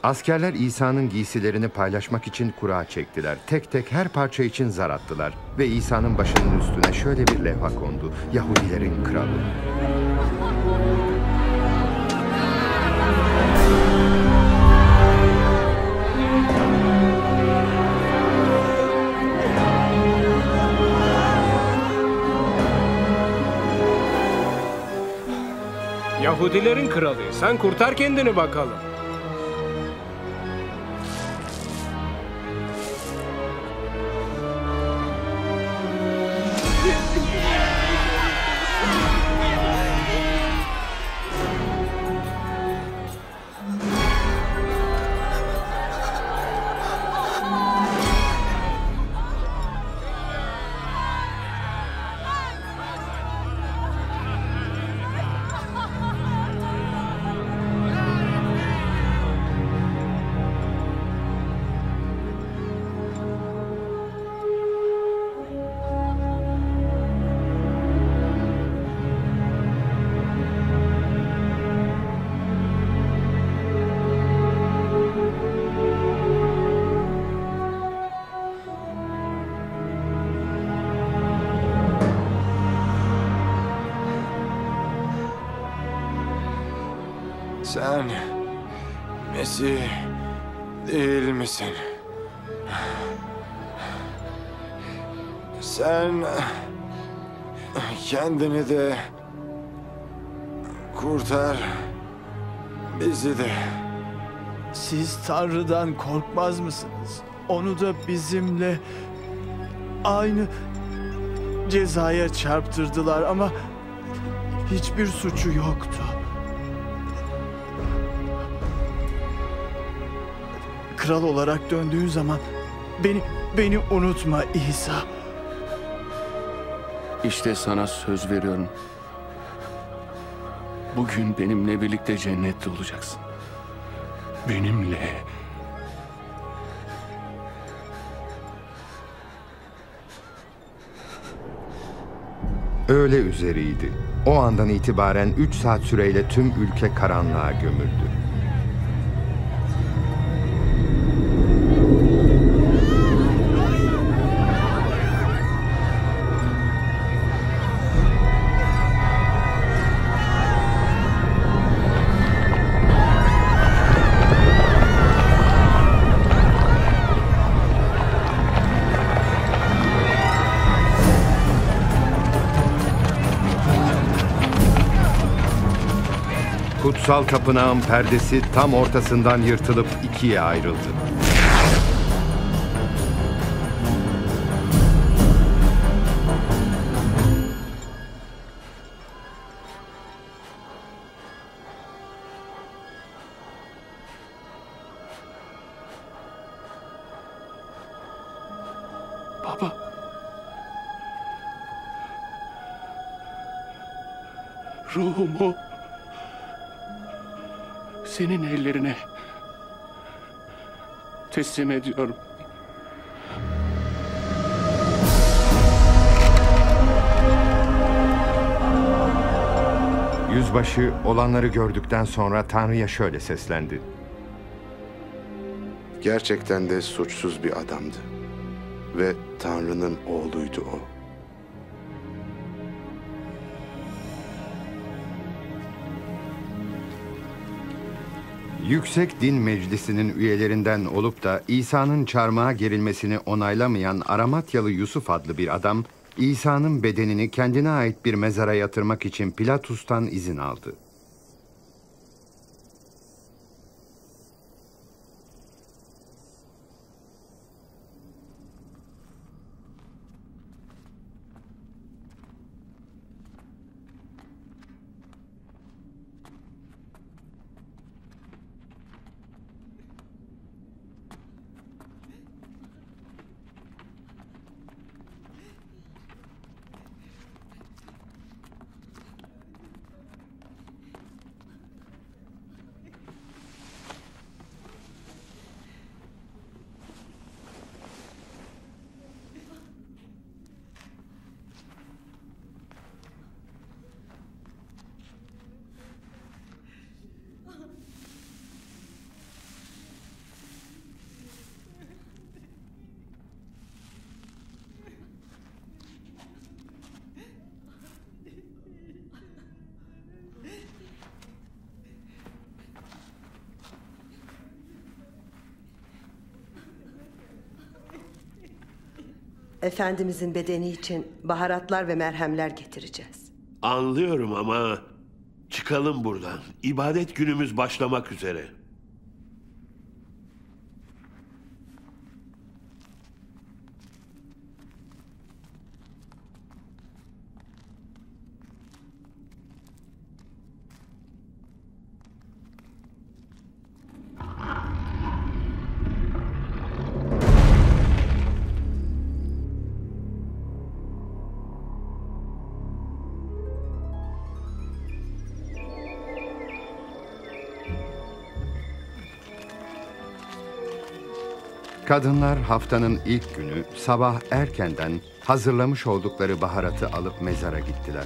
Askerler İsa'nın giysilerini paylaşmak için kura çektiler. Tek tek her parça için zar attılar. Ve İsa'nın başının üstüne şöyle bir levha kondu: Yahudilerin kralı. Yahudilerin kralı, sen kurtar kendini bakalım. Sen Mesih değil misin? Sen kendini de kurtar, bizi de. Siz Tanrı'dan korkmaz mısınız? Onu da bizimle aynı cezaya çarptırdılar ama hiçbir suçu yoktu. Kral olarak döndüğün zaman beni unutma İsa. İşte sana söz veriyorum. Bugün benimle birlikte cennette olacaksın. Benimle. Öğle üzeriydi. O andan itibaren 3 saat süreyle tüm ülke karanlığa gömüldü. Kutsal tapınağın perdesi tam ortasından yırtılıp ikiye ayrıldı. Baba. Ruhumu senin ellerine teslim ediyorum. Yüzbaşı olanları gördükten sonra Tanrı'ya şöyle seslendi. Gerçekten de suçsuz bir adamdı. Ve Tanrı'nın oğluydu o. Yüksek Din Meclisi'nin üyelerinden olup da İsa'nın çarmıha gerilmesini onaylamayan Aramatyalı Yusuf adlı bir adam, İsa'nın bedenini kendine ait bir mezara yatırmak için Pilatus'tan izin aldı. Efendimizin bedeni için baharatlar ve merhemler getireceğiz. Anlıyorum ama çıkalım buradan. İbadet günümüz başlamak üzere. Kadınlar haftanın ilk günü sabah erkenden hazırlamış oldukları baharatı alıp mezara gittiler.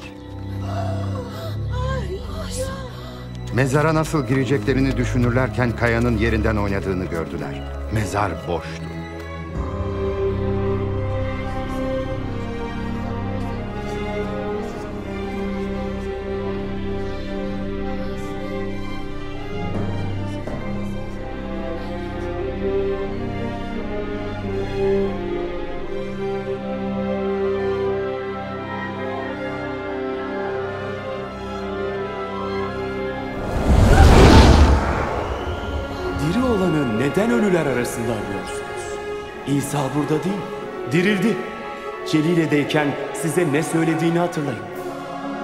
Mezara nasıl gireceklerini düşünürlerken kayanın yerinden oynadığını gördüler. Mezar boştu. Diri olanı neden ölüler arasında arıyorsunuz? İsa burada değil, dirildi. Celile'deyken size ne söylediğini hatırlayın.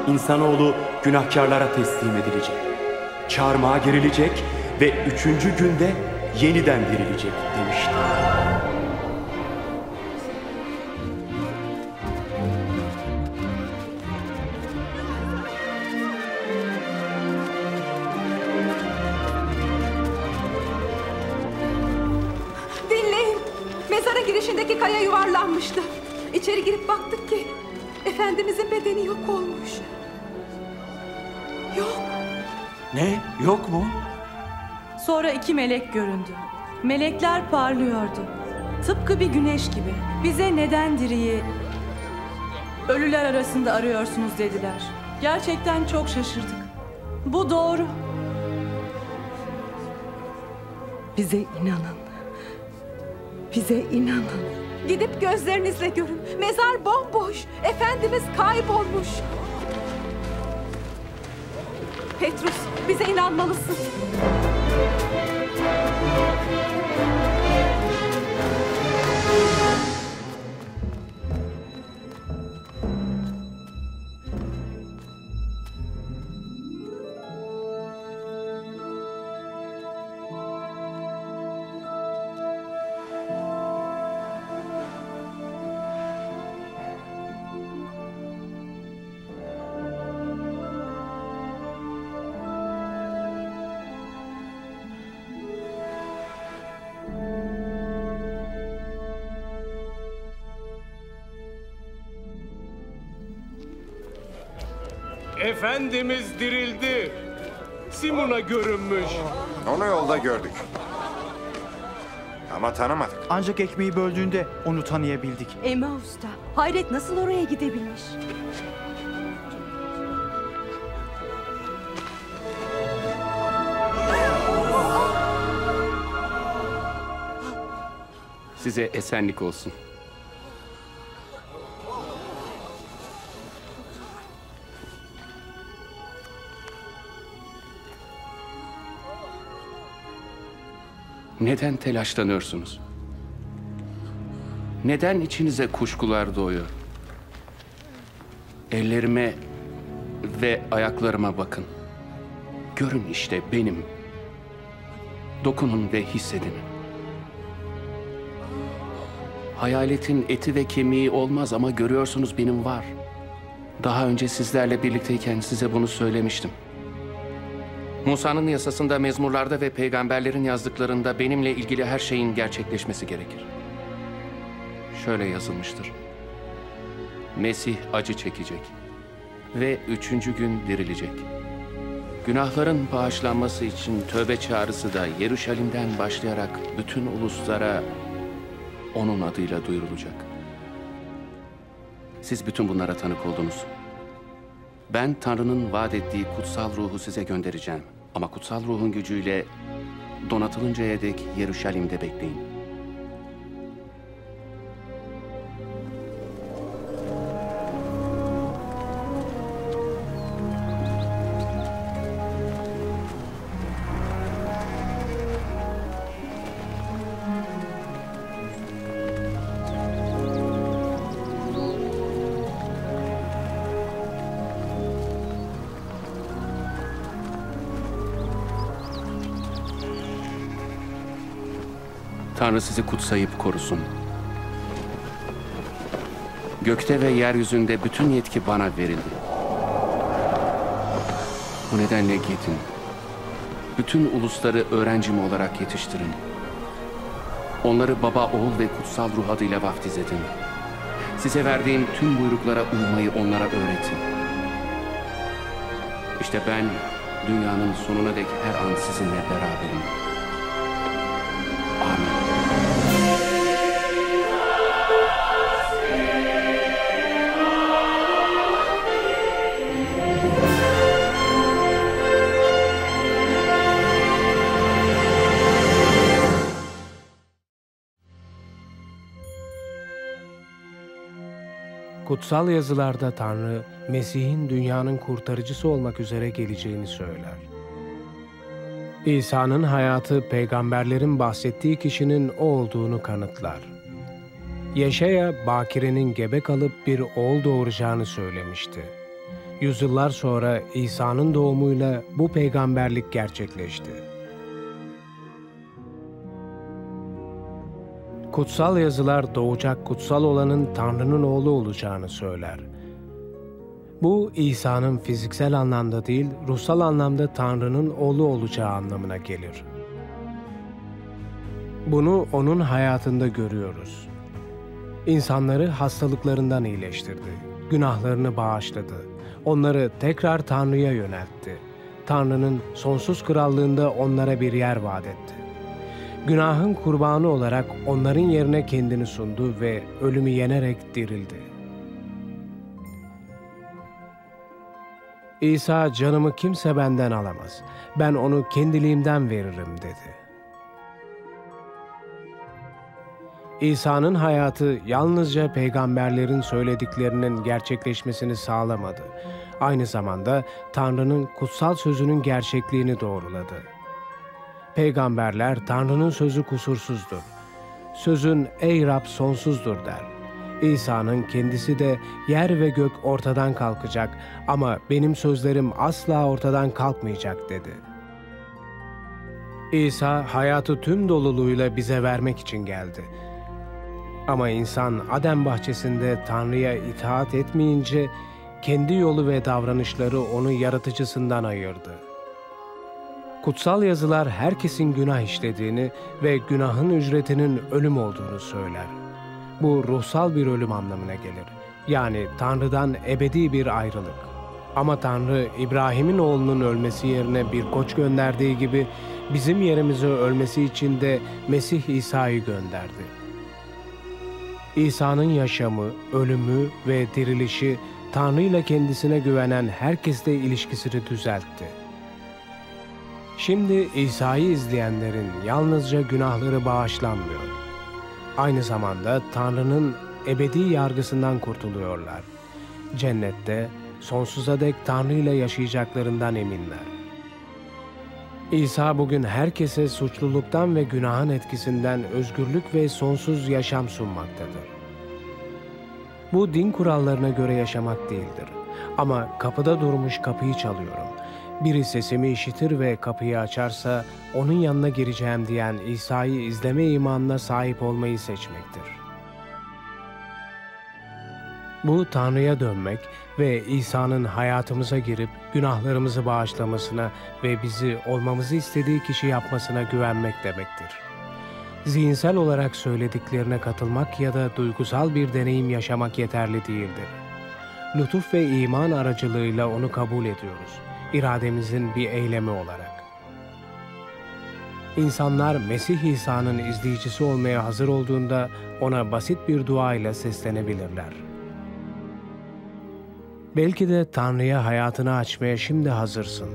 İnsanoğlu günahkarlara teslim edilecek. Çarmıha gerilecek ve 3. günde yeniden dirilecek demişti. Dinleyin. Mezara girişindeki kaya yuvarlanmıştı. İçeri girip baktık ki Efendimizin bedeni yok olmuş. Yok. Ne? Yok mu? Sonra 2 melek göründü. Melekler parlıyordu. Tıpkı bir güneş gibi. Bize neden diriyi ölüler arasında arıyorsunuz dediler. Gerçekten çok şaşırdık. Bu doğru. Bize inanın. Bize inanın. Gidip gözlerinizle görün. Mezar bomboş. Efendimiz kaybolmuş. Petrus, bize inanmalısın. Efendimiz dirildi. Simon'a görünmüş. Onu yolda gördük. Ama tanımadık. Ancak ekmeği böldüğünde onu tanıyabildik. Emmaus'ta. Hayret, nasıl oraya gidebilmiş? Size esenlik olsun. Neden telaşlanıyorsunuz? Neden içinize kuşkular doğuyor? Ellerime ve ayaklarıma bakın. Görün işte benim. Dokunun ve hissedin. Hayaletin eti ve kemiği olmaz ama görüyorsunuz benim var. Daha önce sizlerle birlikteyken size bunu söylemiştim. Musa'nın yasasında, mezmurlarda ve peygamberlerin yazdıklarında benimle ilgili her şeyin gerçekleşmesi gerekir. Şöyle yazılmıştır. Mesih acı çekecek ve 3. gün dirilecek. Günahların bağışlanması için tövbe çağrısı da Yeruşalim'den başlayarak bütün uluslara onun adıyla duyurulacak. Siz bütün bunlara tanık oldunuz. Ben Tanrı'nın vaat ettiği kutsal ruhu size göndereceğim. Ama kutsal ruhun gücüyle donatılıncaya dek Yeruşalim'de bekleyin. Tanrı sizi kutsayıp korusun. Gökte ve yeryüzünde bütün yetki bana verildi. Bu nedenle gidin. Bütün ulusları öğrencim olarak yetiştirin. Onları Baba, Oğul ve Kutsal Ruh adıyla vaftiz edin. Size verdiğim tüm buyruklara uymayı onlara öğretin. İşte ben dünyanın sonuna dek her an sizinle beraberim. Amin. Kutsal yazılarda Tanrı, Mesih'in dünyanın kurtarıcısı olmak üzere geleceğini söyler. İsa'nın hayatı, peygamberlerin bahsettiği kişinin o olduğunu kanıtlar. Yeşaya, Bakire'nin gebe kalıp bir oğul doğuracağını söylemişti. Yüzyıllar sonra İsa'nın doğumuyla bu peygamberlik gerçekleşti. Kutsal yazılar doğacak kutsal olanın Tanrı'nın oğlu olacağını söyler. Bu İsa'nın fiziksel anlamda değil, ruhsal anlamda Tanrı'nın oğlu olacağı anlamına gelir. Bunu onun hayatında görüyoruz. İnsanları hastalıklarından iyileştirdi, günahlarını bağışladı, onları tekrar Tanrı'ya yöneltti. Tanrı'nın sonsuz krallığında onlara bir yer vaat etti. Günahın kurbanı olarak onların yerine kendini sundu ve ölümü yenerek dirildi. İsa, canımı kimse benden alamaz, ben onu kendiliğimden veririm dedi. İsa'nın hayatı yalnızca peygamberlerin söylediklerinin gerçekleşmesini sağlamadı. Aynı zamanda Tanrı'nın kutsal sözünün gerçekliğini doğruladı. Peygamberler Tanrı'nın sözü kusursuzdur. Sözün ey Rab sonsuzdur der. İsa'nın kendisi de yer ve gök ortadan kalkacak ama benim sözlerim asla ortadan kalkmayacak dedi. İsa hayatı tüm doluluğuyla bize vermek için geldi. Ama insan Adem bahçesinde Tanrı'ya itaat etmeyince kendi yolu ve davranışları onu yaratıcısından ayırdı. Kutsal yazılar herkesin günah işlediğini ve günahın ücretinin ölüm olduğunu söyler. Bu ruhsal bir ölüm anlamına gelir. Yani Tanrı'dan ebedi bir ayrılık. Ama Tanrı İbrahim'in oğlunun ölmesi yerine bir koç gönderdiği gibi bizim yerimize ölmesi için de Mesih İsa'yı gönderdi. İsa'nın yaşamı, ölümü ve dirilişi Tanrı ile kendisine güvenen herkesle ilişkisini düzeltti. Şimdi İsa'yı izleyenlerin yalnızca günahları bağışlanmıyor. Aynı zamanda Tanrı'nın ebedi yargısından kurtuluyorlar. Cennette sonsuza dek Tanrı ile yaşayacaklarından eminler. İsa bugün herkese suçluluktan ve günahın etkisinden özgürlük ve sonsuz yaşam sunmaktadır. Bu din kurallarına göre yaşamak değildir. Ama kapıda durmuş kapıyı çalıyorum. Biri sesimi işitir ve kapıyı açarsa onun yanına gireceğim diyen İsa'yı izleme imanına sahip olmayı seçmektir. Bu Tanrı'ya dönmek ve İsa'nın hayatımıza girip günahlarımızı bağışlamasına ve bizi olmamızı istediği kişi yapmasına güvenmek demektir. Zihinsel olarak söylediklerine katılmak ya da duygusal bir deneyim yaşamak yeterli değildir. Lütuf ve iman aracılığıyla onu kabul ediyoruz, irademizin bir eylemi olarak. İnsanlar Mesih İsa'nın izleyicisi olmaya hazır olduğunda ona basit bir dua ile seslenebilirler. Belki de Tanrı'ya hayatını açmaya şimdi hazırsın.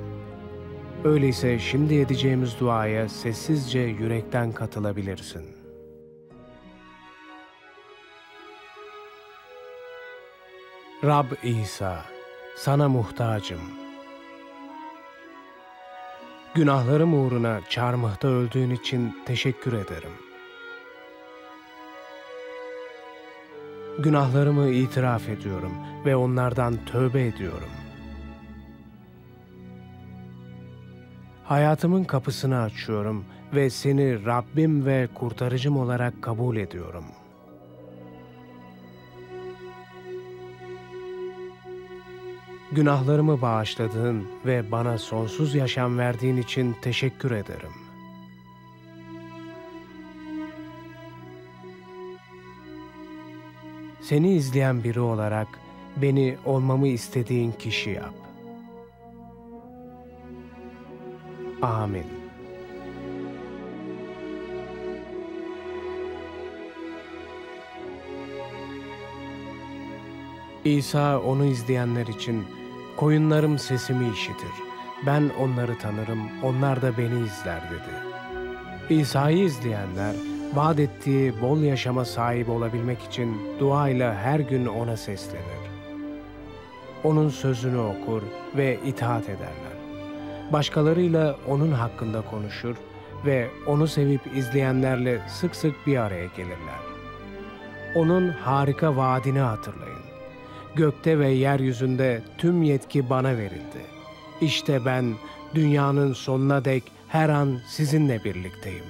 Öyleyse şimdi edeceğimiz duaya sessizce yürekten katılabilirsin. Rab İsa, sana muhtacım. Günahlarım uğruna çarmıhta öldüğün için teşekkür ederim. Günahlarımı itiraf ediyorum ve onlardan tövbe ediyorum. Hayatımın kapısını açıyorum ve seni Rabbim ve kurtarıcım olarak kabul ediyorum. Günahlarımı bağışladığın ve bana sonsuz yaşam verdiğin için teşekkür ederim. Seni izleyen biri olarak beni olmamı istediğin kişi yap. Amin. İsa onu izleyenler için koyunlarım sesimi işitir. Ben onları tanırım, onlar da beni izler dedi. İsa'yı izleyenler vaat ettiği bol yaşama sahip olabilmek için duayla her gün ona seslenir. Onun sözünü okur ve itaat ederler. Başkalarıyla onun hakkında konuşur ve onu sevip izleyenlerle sık sık bir araya gelirler. Onun harika vaadini hatırlayın. Gökte ve yeryüzünde tüm yetki bana verildi. İşte ben dünyanın sonuna dek her an sizinle birlikteyim.